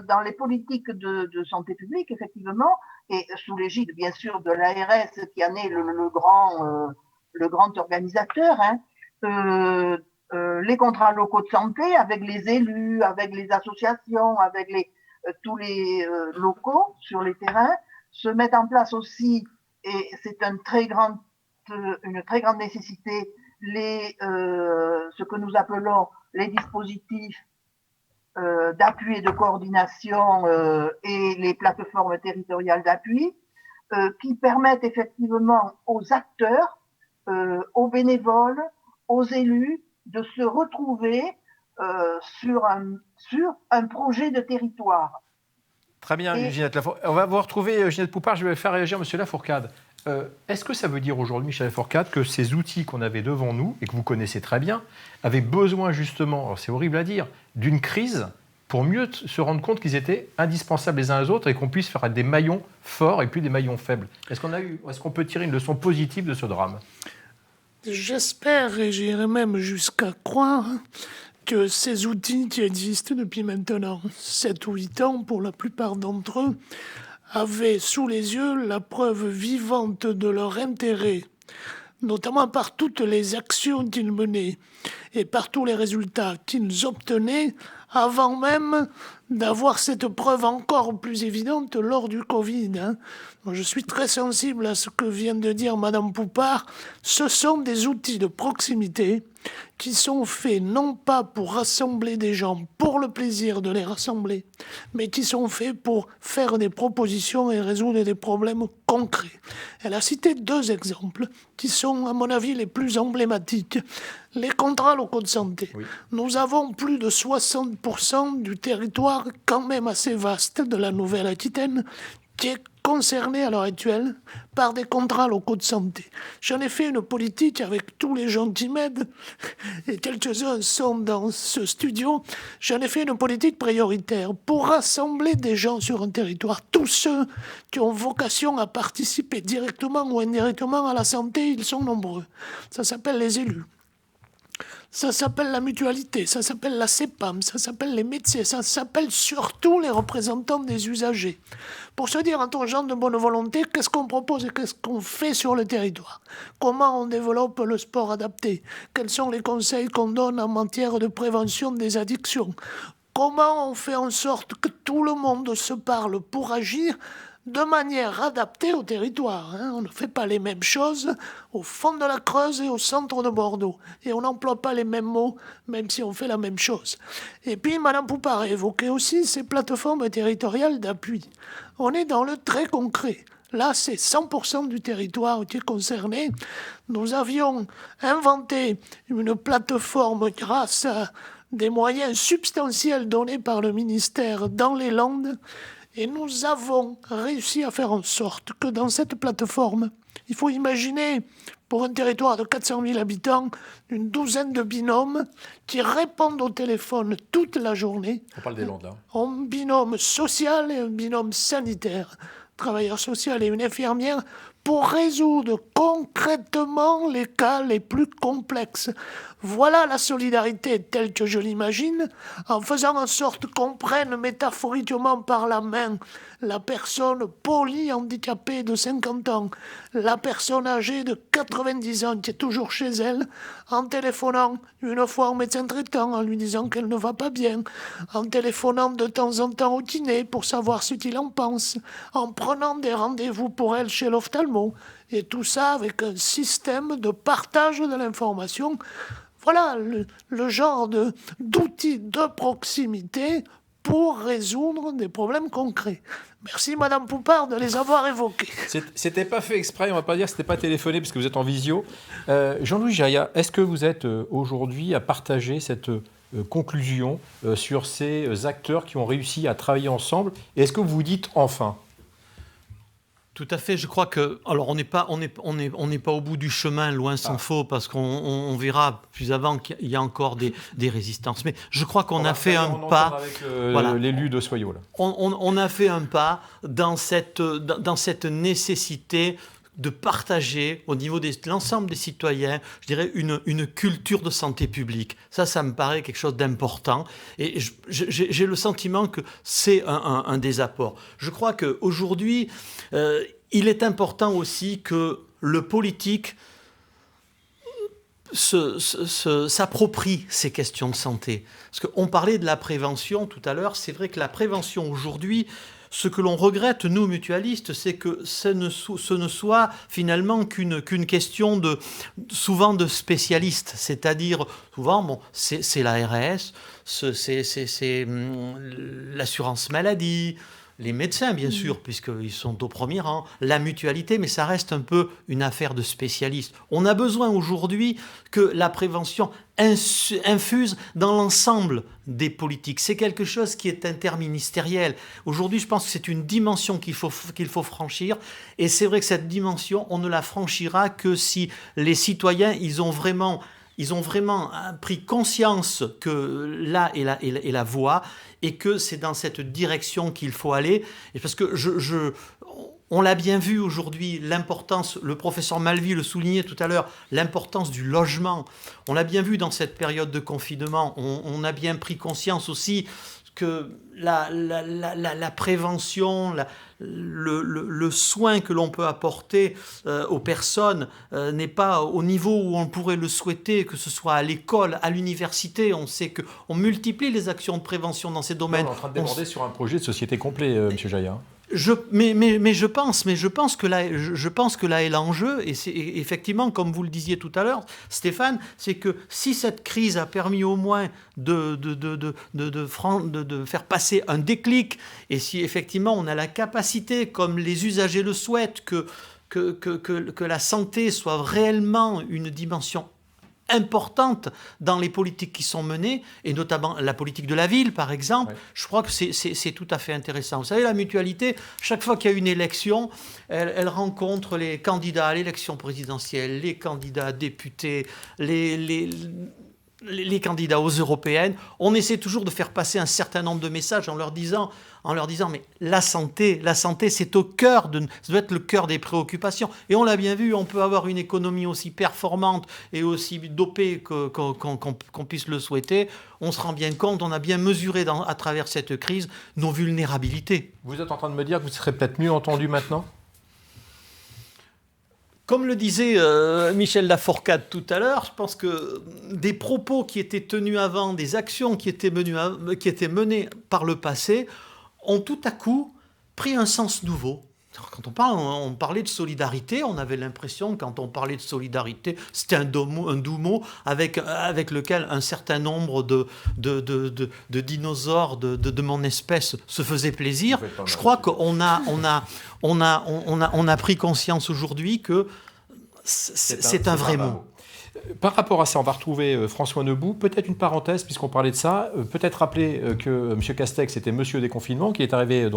dans les politiques de santé publique, effectivement, et sous l'égide, bien sûr, de l'ARS, qui en est le grand organisateur, les contrats locaux de santé avec les élus, avec les associations, avec tous les locaux sur les terrains, se mettre en place aussi, et c'est une très grande nécessité, ce que nous appelons les dispositifs d'appui et de coordination et les plateformes territoriales d'appui qui permettent effectivement aux acteurs, aux bénévoles, aux élus de se retrouver sur un projet de territoire. Très bien, Ginette Lafourcade. On va vous retrouver, Ginette Poupart. Je vais faire réagir M. Lafourcade. Est-ce que ça veut dire aujourd'hui, Michel Lafourcade, que ces outils qu'on avait devant nous, et que vous connaissez très bien, avaient besoin justement, alors c'est horrible à dire, d'une crise pour mieux se rendre compte qu'ils étaient indispensables les uns aux autres et qu'on puisse faire des maillons forts et plus des maillons faibles? Est-ce qu'on peut tirer une leçon positive de ce drame? J'espère, et j'irai même jusqu'à croire, que ces outils qui existent depuis maintenant 7 ou 8 ans, pour la plupart d'entre eux, avaient sous les yeux la preuve vivante de leur intérêt, notamment par toutes les actions qu'ils menaient et par tous les résultats qu'ils obtenaient avant même d'avoir cette preuve encore plus évidente lors du Covid. Donc je suis très sensible à ce que vient de dire Madame Poupart. Ce sont des outils de proximité qui sont faits non pas pour rassembler des gens pour le plaisir de les rassembler, mais qui sont faits pour faire des propositions et résoudre des problèmes concrets. Elle a cité 2 exemples qui sont, à mon avis, les plus emblématiques. Les contrats locaux de santé. Oui. Nous avons plus de 60% du territoire quand même assez vaste de la Nouvelle-Aquitaine qui est concernés à l'heure actuelle par des contrats locaux de santé. J'en ai fait une politique avec tous les gens qui m'aident, et quelques-uns sont dans ce studio. J'en ai fait une politique prioritaire pour rassembler des gens sur un territoire. Tous ceux qui ont vocation à participer directement ou indirectement à la santé, ils sont nombreux. Ça s'appelle les élus. Ça s'appelle la mutualité, ça s'appelle la CEPAM, ça s'appelle les médecins, ça s'appelle surtout les représentants des usagers. Pour se dire en tant que gens de bonne volonté, qu'est-ce qu'on propose et qu'est-ce qu'on fait sur le territoire? Comment on développe le sport adapté? Quels sont les conseils qu'on donne en matière de prévention des addictions? Comment on fait en sorte que tout le monde se parle pour agir de manière adaptée au territoire, hein. On ne fait pas les mêmes choses au fond de la Creuse et au centre de Bordeaux. Et on n'emploie pas les mêmes mots, même si on fait la même chose. Et puis, Mme Poupard a évoqué aussi ces plateformes territoriales d'appui. On est dans le très concret. Là, c'est 100% du territoire qui est concerné. Nous avions inventé une plateforme grâce à des moyens substantiels donnés par le ministère dans les Landes. Et nous avons réussi à faire en sorte que dans cette plateforme, il faut imaginer, pour un territoire de 400 000 habitants, une douzaine de binômes qui répondent au téléphone toute la journée. On parle des Landes, là. Un binôme social et un binôme sanitaire. Un travailleur social et une infirmière pour résoudre concrètement les cas les plus complexes. Voilà la solidarité telle que je l'imagine, en faisant en sorte qu'on prenne métaphoriquement par la main la personne polyhandicapée de 50 ans, la personne âgée de 90 ans qui est toujours chez elle, en téléphonant une fois au médecin traitant, en lui disant qu'elle ne va pas bien, en téléphonant de temps en temps au kiné pour savoir ce qu'il en pense, en prenant des rendez-vous pour elle chez l'ophtalmo, et tout ça avec un système de partage de l'information. Voilà le genre d'outils de proximité pour résoudre des problèmes concrets. Merci Madame Poupard de les avoir évoqués. C'était pas fait exprès, on ne va pas dire que c'était pas téléphoné parce que vous êtes en visio. Jean-Louis Jaya, est-ce que vous êtes aujourd'hui à partager cette conclusion sur ces acteurs qui ont réussi à travailler ensemble? Et est-ce que vous vous dites enfin? Tout à fait. Je crois que, alors on n'est pas au bout du chemin, loin s'en faut, parce qu'on verra plus avant qu'il y a encore des résistances. Mais je crois qu'on a fait un pas. Avec voilà, l'élu de Soyaux. Là. On a fait un pas dans cette nécessité de partager au niveau de l'ensemble des citoyens, je dirais, une culture de santé publique. Ça me paraît quelque chose d'important. Et j'ai le sentiment que c'est un des apports. Je crois qu'aujourd'hui, il est important aussi que le politique s'approprie ces questions de santé. Parce qu'on parlait de la prévention tout à l'heure. C'est vrai que la prévention aujourd'hui, ce que l'on regrette, nous, mutualistes, c'est que ce ne soit finalement qu'une question souvent de spécialistes. C'est-à-dire, souvent, c'est l'ARS, c'est l'assurance maladie, les médecins, bien sûr, puisqu'ils sont au premier rang, la mutualité, mais ça reste un peu une affaire de spécialistes. On a besoin aujourd'hui que la prévention infuse dans l'ensemble des politiques. C'est quelque chose qui est interministériel. Aujourd'hui, je pense que c'est une dimension qu'il faut franchir. Et c'est vrai que cette dimension, on ne la franchira que si les citoyens, ils ont vraiment pris conscience que là est la voie et que c'est dans cette direction qu'il faut aller. Et parce que on l'a bien vu aujourd'hui, l'importance, le professeur Malvy le soulignait tout à l'heure, l'importance du logement. On l'a bien vu dans cette période de confinement. On a bien pris conscience aussi que la prévention, le soin que l'on peut apporter aux personnes n'est pas au niveau où on pourrait le souhaiter, que ce soit à l'école, à l'université. On sait qu'on multiplie les actions de prévention dans ces domaines. On est en train de déborder sur un projet de société complet, M. Jaya. Mais je pense que là est l'enjeu, et c'est effectivement, comme vous le disiez tout à l'heure, Stéphane, c'est que si cette crise a permis au moins de faire passer un déclic, et si effectivement on a la capacité, comme les usagers le souhaitent, que la santé soit réellement une dimension importante dans les politiques qui sont menées, et notamment la politique de la ville, par exemple. Ouais. Je crois que c'est tout à fait intéressant. Vous savez, la mutualité, chaque fois qu'il y a une élection, elle rencontre les candidats à l'élection présidentielle, les candidats députés, les candidats aux européennes. On essaie toujours de faire passer un certain nombre de messages en leur disant mais la santé, c'est au cœur ça doit être le cœur des préoccupations. Et on l'a bien vu, on peut avoir une économie aussi performante et aussi dopée qu'on puisse le souhaiter. On se rend bien compte, on a bien mesuré à travers cette crise nos vulnérabilités. Vous êtes en train de me dire que vous serez peut-être mieux entendu maintenant ? Comme le disait Michel Lafourcade tout à l'heure, je pense que des propos qui étaient tenus avant, des actions qui étaient menées par le passé, ont tout à coup pris un sens nouveau. Quand on parlait de solidarité, on avait l'impression que quand on parlait de solidarité, c'était un doux mot avec lequel un certain nombre de dinosaures de mon espèce se faisaient plaisir. Je crois qu'on a pris conscience aujourd'hui que c'est un vrai mot. Par rapport à ça, on va retrouver François Neuboul, peut-être une parenthèse, puisqu'on parlait de ça, peut-être rappeler que M. Castex était monsieur déconfinement, qui est arrivé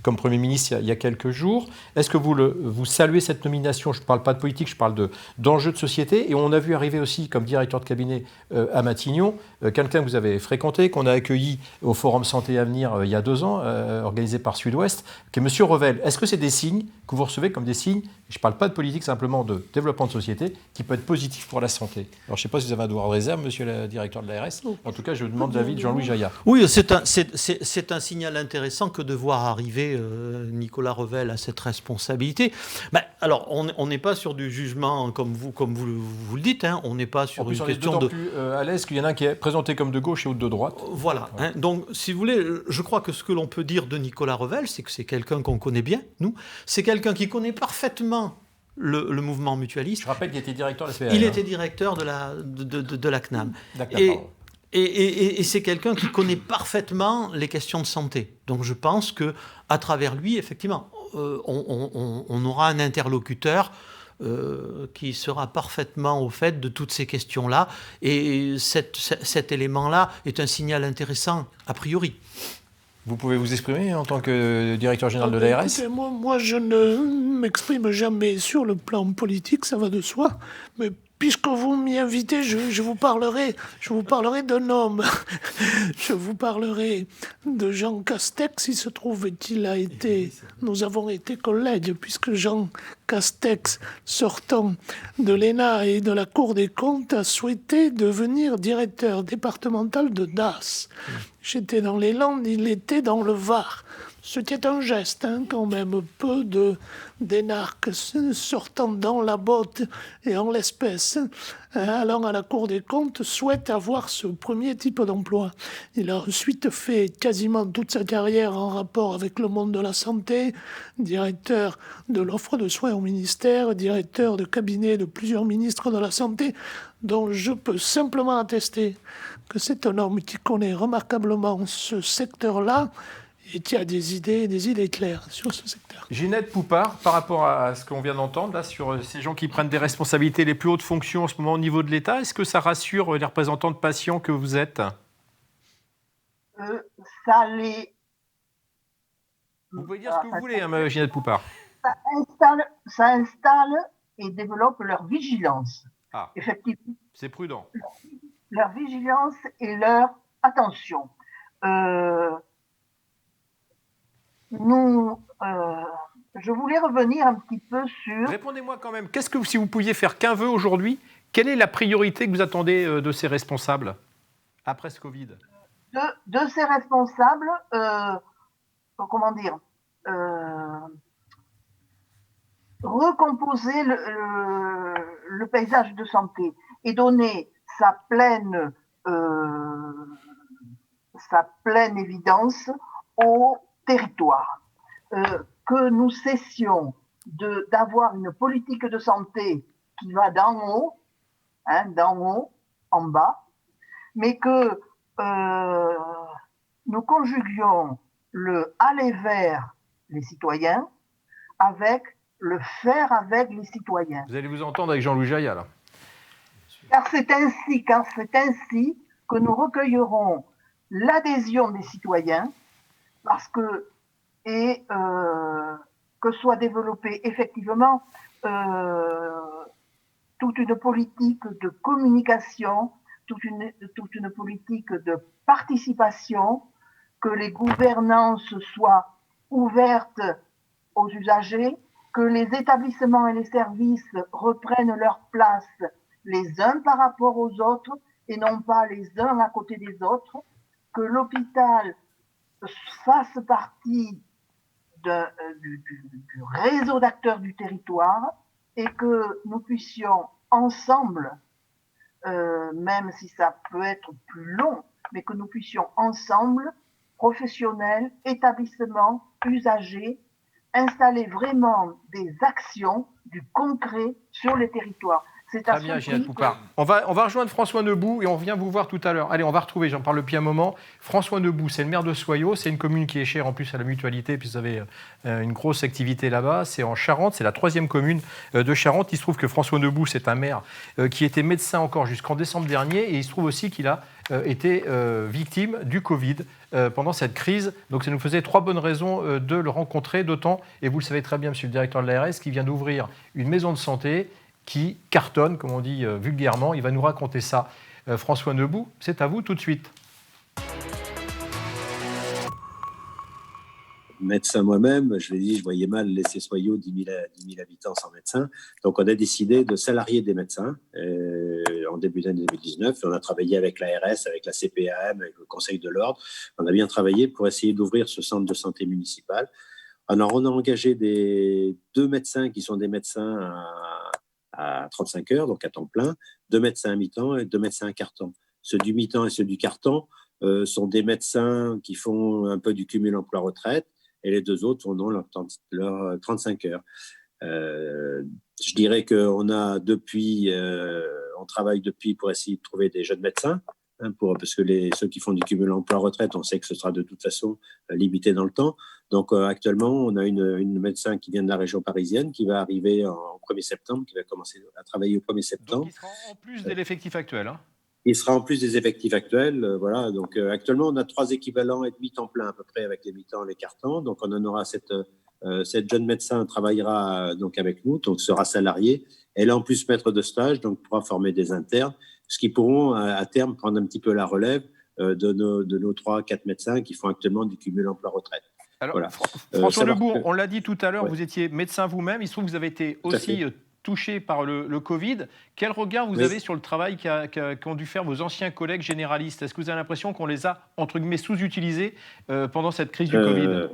comme Premier ministre il y a quelques jours. Est-ce que vous saluez cette nomination ? Je ne parle pas de politique, je parle d'enjeux de société. Et on a vu arriver aussi, comme directeur de cabinet à Matignon, quelqu'un que vous avez fréquenté, qu'on a accueilli au Forum Santé Avenir il y a 2 ans, organisé par Sud-Ouest, qui est M. Revel. Est-ce que c'est des signes que vous recevez comme des signes, je ne parle pas de politique, simplement de développement de société, qui peut être positif pour la santé ? Alors, je ne sais pas si vous avez un devoir de réserve, monsieur le directeur de l'ARS. En tout cas, je vous demande l'avis de Jean-Louis Jaillat. Oui, c'est un signal intéressant que de voir arriver Nicolas Revel à cette responsabilité. Alors, on n'est pas sur du jugement comme vous le dites. Hein. On n'est pas sur une question de... plus à l'aise qu'il y en a un qui est présenté comme de gauche et l'autre de droite. Voilà. Ouais. Hein. Donc, si vous voulez, je crois que ce que l'on peut dire de Nicolas Revel, c'est que c'est quelqu'un qu'on connaît bien, nous. C'est quelqu'un qui connaît parfaitement le mouvement mutualiste. Je rappelle qu'il était directeur de la CPAM. Il était directeur de la CNAM. D'accord. Et c'est quelqu'un qui connaît parfaitement les questions de santé. Donc je pense qu'à travers lui, effectivement, on aura un interlocuteur qui sera parfaitement au fait de toutes ces questions-là. Et cet élément-là est un signal intéressant, a priori. Vous pouvez vous exprimer en tant que directeur général de l'ARS ? Écoutez, moi, je ne m'exprime jamais sur le plan politique, ça va de soi. Mais puisque vous m'y invitez, je vous parlerai d'un homme. Je vous parlerai de Jean Castex. Il se trouve nous avons été collègues, puisque Jean Castex, sortant de l'ENA et de la Cour des comptes, a souhaité devenir directeur départemental de DAS. J'étais dans les Landes, il était dans le Var. C'était un geste, quand même, peu d'énarques sortant dans la botte et en l'espèce, allant à la Cour des comptes, souhaite avoir ce premier type d'emploi. Il a ensuite fait quasiment toute sa carrière en rapport avec le monde de la santé, directeur de l'offre de soins au ministère, directeur de cabinet de plusieurs ministres de la Santé, dont je peux simplement attester que c'est un homme qui connaît remarquablement ce secteur-là, et qui a des idées claires sur ce secteur. Ginette Poupart, par rapport à ce qu'on vient d'entendre, là, sur ces gens qui prennent des responsabilités, les plus hautes fonctions en ce moment au niveau de l'État, est-ce que ça rassure les représentants de patients que vous êtes ? Vous pouvez dire ce que vous voulez, Ginette Poupart. Ça installe et développe leur vigilance. Ah, effectivement. C'est prudent. Leur vigilance et leur attention. Je voulais revenir un petit peu sur... Répondez-moi quand même, si vous pouviez faire qu'un vœu aujourd'hui, quelle est la priorité que vous attendez de ces responsables après ce Covid ? De ces responsables, recomposer le paysage de santé et donner sa pleine évidence au territoire, que nous cessions d'avoir une politique de santé qui va d'en haut en bas, mais que nous conjuguions le aller vers les citoyens avec le faire avec les citoyens. Vous allez vous entendre avec Jean-Louis Jaillat, là. Car c'est ainsi que nous recueillerons l'adhésion des citoyens, parce que soit développée effectivement toute une politique de communication, toute une politique de participation, que les gouvernances soient ouvertes aux usagers, que les établissements et les services reprennent leur place les uns par rapport aux autres et non pas les uns à côté des autres, que l'hôpital fasse partie du réseau d'acteurs du territoire et que nous puissions ensemble, même si ça peut être plus long, mais que nous puissions ensemble, professionnels, établissements, usagers, installer vraiment des actions, du concret sur les territoires. C'est Très bien, Ginette Poupart. On va rejoindre François Nebout et on revient vous voir tout à l'heure. Allez, on va retrouver, j'en parle depuis un moment, François Nebout, c'est le maire de Soyaux, c'est une commune qui est chère en plus à la mutualité, puis vous avez une grosse activité là-bas, c'est en Charente, c'est la 3e commune de Charente. Il se trouve que François Nebout, c'est un maire qui était médecin encore jusqu'en décembre dernier, et il se trouve aussi qu'il a été victime du Covid pendant cette crise. Donc ça nous faisait 3 bonnes raisons de le rencontrer, d'autant, et vous le savez très bien, monsieur le directeur de l'ARS, qui vient d'ouvrir une maison de santé qui cartonne, comme on dit vulgairement. Il va nous raconter ça. François Nebout, c'est à vous tout de suite. Médecin moi-même, je l'ai dit, je voyais mal laisser Soyaux 10 000 habitants sans médecin. Donc on a décidé de salarier des médecins en début d'année 2019. On a travaillé avec l'ARS, avec la CPAM, avec le Conseil de l'Ordre. On a bien travaillé pour essayer d'ouvrir ce centre de santé municipal. Alors on a engagé 2 médecins qui sont des médecins à 35 heures, donc à temps plein, 2 médecins à mi-temps et 2 médecins à quart-temps. Ceux du mi-temps et ceux du quart-temps sont des médecins qui font un peu du cumul emploi-retraite, et les 2 autres ont leur 35 heures. Je dirais qu'on a on travaille depuis pour essayer de trouver des jeunes médecins, parce que ceux qui font du cumul emploi-retraite, on sait que ce sera de toute façon limité dans le temps. Donc actuellement, on a une médecin qui vient de la région parisienne qui va arriver en 1er septembre, qui va commencer à travailler au 1er septembre. Donc il sera en plus de l'effectif actuel, hein. Il sera en plus des effectifs actuels. Voilà. Donc actuellement, on a 3 équivalents et demi temps plein à peu près avec les mi-temps et les quart-temps. Donc on en aura cette jeune médecin travaillera donc avec nous, donc sera salariée. Elle est en plus maître de stage, donc pourra former des internes, ce qui pourront à terme prendre un petit peu la relève de nos 3-4 médecins qui font actuellement du cumul emploi-retraite. Alors, voilà. François Nebout, on l'a dit tout à l'heure, vous étiez médecin vous-même. Il se trouve que vous avez été aussi touché par le Covid. Quel regard vous avez sur le travail qu'ont dû faire vos anciens collègues généralistes ? Est-ce que vous avez l'impression qu'on les a, entre guillemets, sous-utilisés pendant cette crise du Covid ?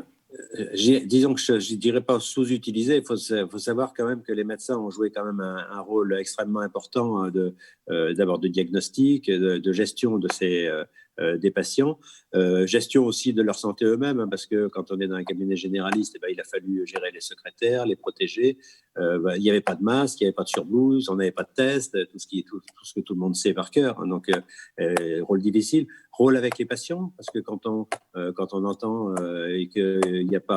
Disons que je ne dirais pas sous-utilisé. Il faut savoir quand même que les médecins ont joué quand même un rôle extrêmement important d'abord de diagnostic, de gestion des patients, gestion aussi de leur santé eux-mêmes, parce que quand on est dans un cabinet généraliste, il a fallu gérer les secrétaires, les protéger. Il n'y avait pas de masque, il n'y avait pas de surblouse, on n'avait pas de test, tout ce que tout le monde sait par cœur. Donc, rôle difficile. Rôle avec les patients, parce que quand on entend et que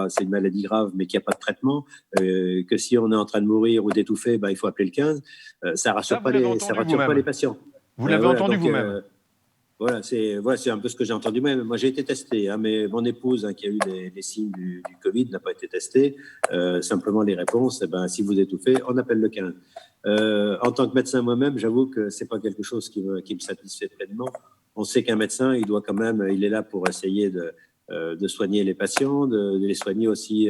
c'est une maladie grave, mais qu'il n'y a pas de traitement, que si on est en train de mourir ou d'étouffer, il faut appeler le 15, ça ne rassure pas les patients. Vous l'avez entendu vous-même. Voilà, c'est un peu ce que j'ai entendu moi-même. Moi, j'ai été testé, mais mon épouse, qui a eu les signes du Covid, n'a pas été testée. Simplement, les réponses, si vous étouffez, on appelle le 15. En tant que médecin moi-même, j'avoue que c'est pas quelque chose qui me satisfait pleinement. On sait qu'un médecin, il est là pour essayer de soigner les patients, de les soigner aussi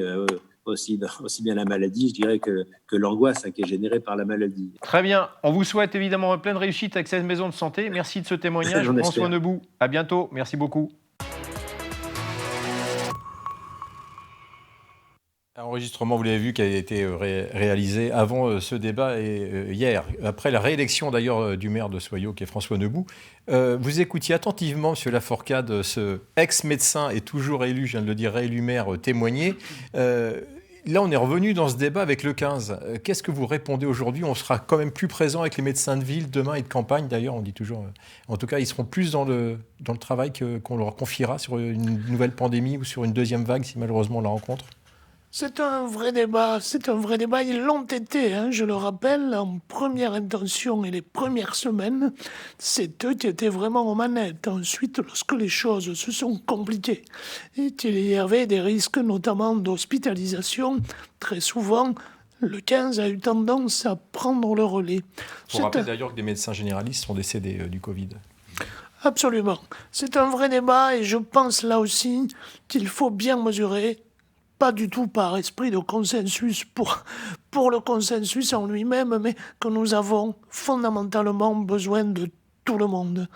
bien la maladie, je dirais, que l'angoisse qui est générée par la maladie. Très bien. On vous souhaite évidemment pleine réussite avec cette maison de santé. Merci de ce témoignage. François Nebout, à bientôt. Merci beaucoup. Un enregistrement, vous l'avez vu, qui a été réalisé avant ce débat et hier, après la réélection d'ailleurs du maire de Soyaux, qui est François Nebout. Vous écoutiez attentivement, M. Laforcade, ce ex-médecin et toujours élu, je viens de le dire, réélu maire, témoigner. Là, on est revenu dans ce débat avec le 15. Qu'est-ce que vous répondez aujourd'hui ? On sera quand même plus présent avec les médecins de ville demain et de campagne. D'ailleurs, on dit toujours... En tout cas, ils seront plus dans le travail qu'on leur confiera sur une nouvelle pandémie ou sur une deuxième vague, si malheureusement on la rencontre. C'est un vrai débat, Ils l'ont été, je le rappelle, en première intention et les premières semaines, c'est eux qui étaient vraiment aux manettes. Ensuite, lorsque les choses se sont compliquées et qu'il y avait des risques, notamment d'hospitalisation, très souvent, le 15 a eu tendance à prendre le relais. Pour rappeler d'ailleurs que des médecins généralistes sont décédés du Covid. Absolument. C'est un vrai débat et je pense là aussi qu'il faut bien mesurer, pas du tout par esprit de consensus pour le consensus en lui-même, mais que nous avons fondamentalement besoin de tout le monde.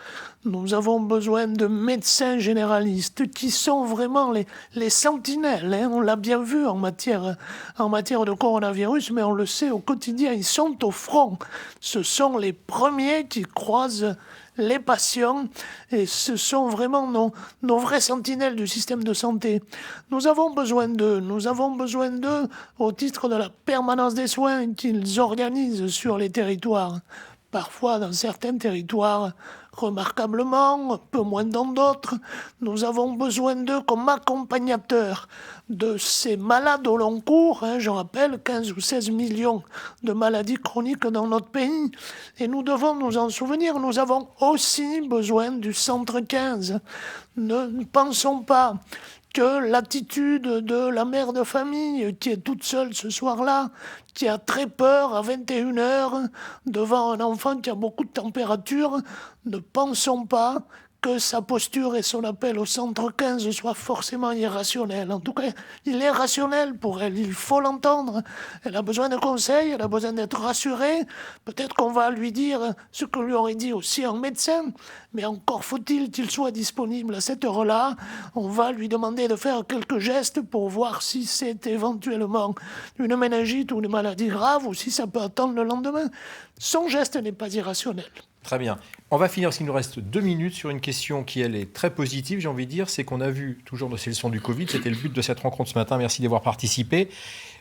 Nous avons besoin de médecins généralistes qui sont vraiment les sentinelles. On l'a bien vu en matière de coronavirus, mais on le sait au quotidien, ils sont au front. Ce sont les premiers qui croisent les patients, et ce sont vraiment nos vrais sentinelles du système de santé. Nous avons besoin d'eux au titre de la permanence des soins qu'ils organisent sur les territoires. Parfois, dans certains territoires, remarquablement, un peu moins dans d'autres, nous avons besoin d'eux comme accompagnateurs de ces malades au long cours. Je rappelle 15 ou 16 millions de maladies chroniques dans notre pays. Et nous devons nous en souvenir, nous avons aussi besoin du centre 15. Ne pensons pas que l'attitude de la mère de famille qui est toute seule ce soir-là, qui a très peur à 21h devant un enfant qui a beaucoup de température, ne pensons pas que sa posture et son appel au centre 15 soient forcément irrationnels. En tout cas, il est rationnel pour elle, il faut l'entendre. Elle a besoin de conseils, elle a besoin d'être rassurée. Peut-être qu'on va lui dire ce que lui aurait dit aussi un médecin, mais encore faut-il qu'il soit disponible à cette heure-là. On va lui demander de faire quelques gestes pour voir si c'est éventuellement une méningite ou une maladie grave ou si ça peut attendre le lendemain. Son geste n'est pas irrationnel. Très bien. On va finir, parce qu'il nous reste 2 minutes, sur une question qui, elle, est très positive, j'ai envie de dire. C'est qu'on a vu, toujours dans ces leçons du Covid, c'était le but de cette rencontre ce matin, merci d'y avoir participé,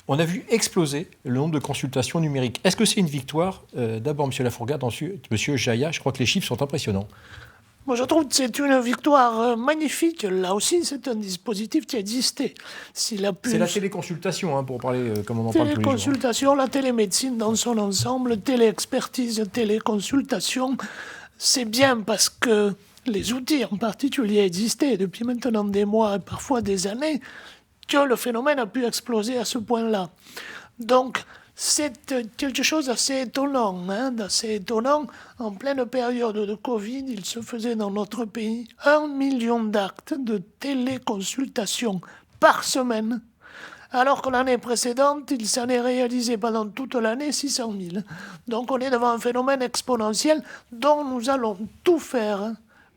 on a vu exploser le nombre de consultations numériques. Est-ce que c'est une victoire d'abord, M. Lafourcade, ensuite M. Jaya. Je crois que les chiffres sont impressionnants. Moi, je trouve que c'est une victoire magnifique. Là aussi, c'est un dispositif qui existait. C'est la téléconsultation, pour parler comme on en parle tous les jours. Téléconsultation, la télémédecine dans son ensemble, téléexpertise, téléconsultation. C'est bien parce que les outils en particulier existaient depuis maintenant des mois et parfois des années, que le phénomène a pu exploser à ce point-là. Donc, c'est quelque chose d'assez étonnant, En pleine période de Covid, il se faisait dans notre pays 1 million d'actes de téléconsultation par semaine, alors que l'année précédente, il s'en est réalisé pendant toute l'année 600 000. Donc on est devant un phénomène exponentiel dont nous allons tout faire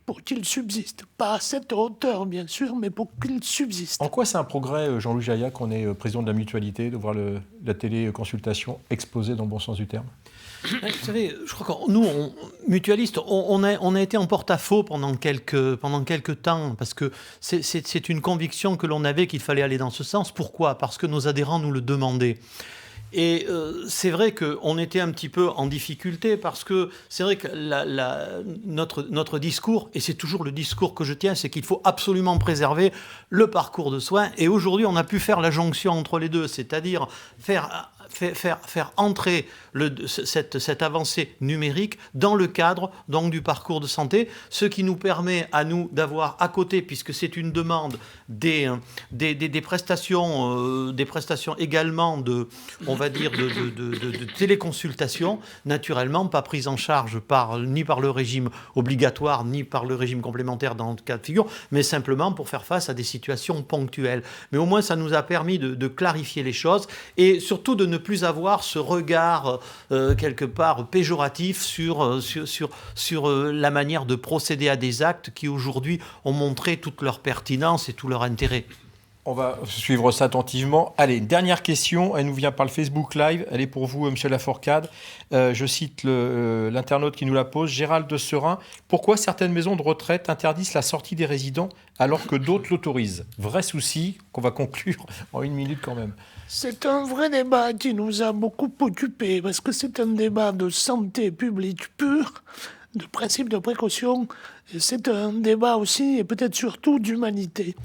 pour qu'il subsiste. Pas à cette hauteur, bien sûr, mais pour qu'il subsiste. En quoi c'est un progrès, Jean-Louis Jaya, qu'on est président de la mutualité, de voir la téléconsultation exploser dans le bon sens du terme ? Vous savez, je crois que nous, mutualistes, on a été en porte-à-faux pendant quelques temps, parce que c'est une conviction que l'on avait qu'il fallait aller dans ce sens. Pourquoi ? Parce que nos adhérents nous le demandaient. Et c'est vrai qu'on était un petit peu en difficulté parce que c'est vrai que notre discours, et c'est toujours le discours que je tiens, c'est qu'il faut absolument préserver le parcours de soins. Et aujourd'hui, on a pu faire la jonction entre les deux, c'est-à-dire faire entrer cette avancée numérique dans le cadre donc, du parcours de santé, ce qui nous permet à nous d'avoir à côté, puisque c'est une demande, des prestations également de téléconsultation, naturellement pas prises en charge ni par le régime obligatoire, ni par le régime complémentaire dans le cas de figure, mais simplement pour faire face à des situations ponctuelles. Mais au moins, ça nous a permis de clarifier les choses et surtout de ne plus avoir ce regard quelque part péjoratif sur la manière de procéder à des actes qui aujourd'hui ont montré toute leur pertinence et tout leur intérêt. On va suivre ça attentivement. Allez, une dernière question, elle nous vient par le Facebook Live, elle est pour vous, M. Lafourcade. Je cite l'internaute qui nous la pose, Gérald de Serein. Pourquoi certaines maisons de retraite interdisent la sortie des résidents alors que d'autres l'autorisent ? Vrai souci qu'on va conclure en 1 minute quand même. C'est un vrai débat qui nous a beaucoup occupés, parce que c'est un débat de santé publique pure, de principe de précaution. Et c'est un débat aussi, et peut-être surtout d'humanité.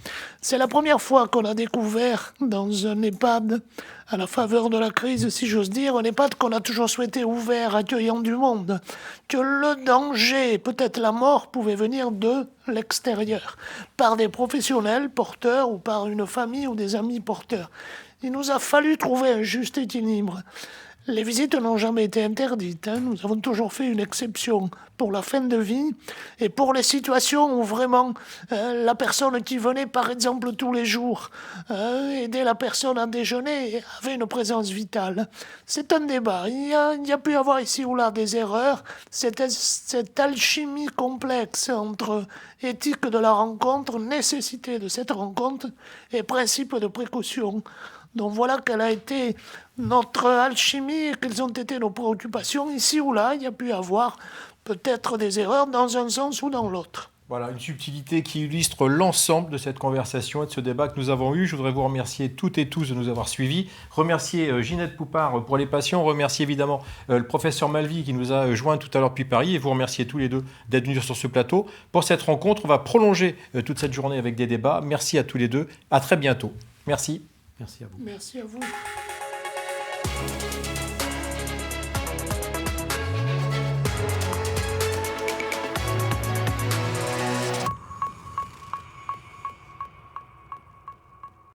C'est la première fois qu'on a découvert dans un EHPAD, à la faveur de la crise, si j'ose dire, un EHPAD qu'on a toujours souhaité ouvert, accueillant du monde, que le danger, peut-être la mort, pouvait venir de l'extérieur, par des professionnels porteurs ou par une famille ou des amis porteurs. Il nous a fallu trouver un juste équilibre. Les visites n'ont jamais été interdites. Nous avons toujours fait une exception pour la fin de vie et pour les situations où vraiment la personne qui venait, par exemple, tous les jours, aider la personne à déjeuner avait une présence vitale. C'est un débat. Il y a pu y avoir ici ou là des erreurs. Cette alchimie complexe entre éthique de la rencontre, nécessité de cette rencontre et principe de précaution. Donc voilà quelle a été notre alchimie et quelles ont été nos préoccupations. Ici ou là, il y a pu y avoir peut-être des erreurs dans un sens ou dans l'autre. Voilà, une subtilité qui illustre l'ensemble de cette conversation et de ce débat que nous avons eu. Je voudrais vous remercier toutes et tous de nous avoir suivis. Remercier Ginette Poupart pour les patients. Remercier évidemment le professeur Malvy qui nous a joints tout à l'heure depuis Paris. Et vous remercier tous les deux d'être venus sur ce plateau. Pour cette rencontre, on va prolonger toute cette journée avec des débats. Merci à tous les deux. À très bientôt. Merci. Merci à vous. Merci à vous.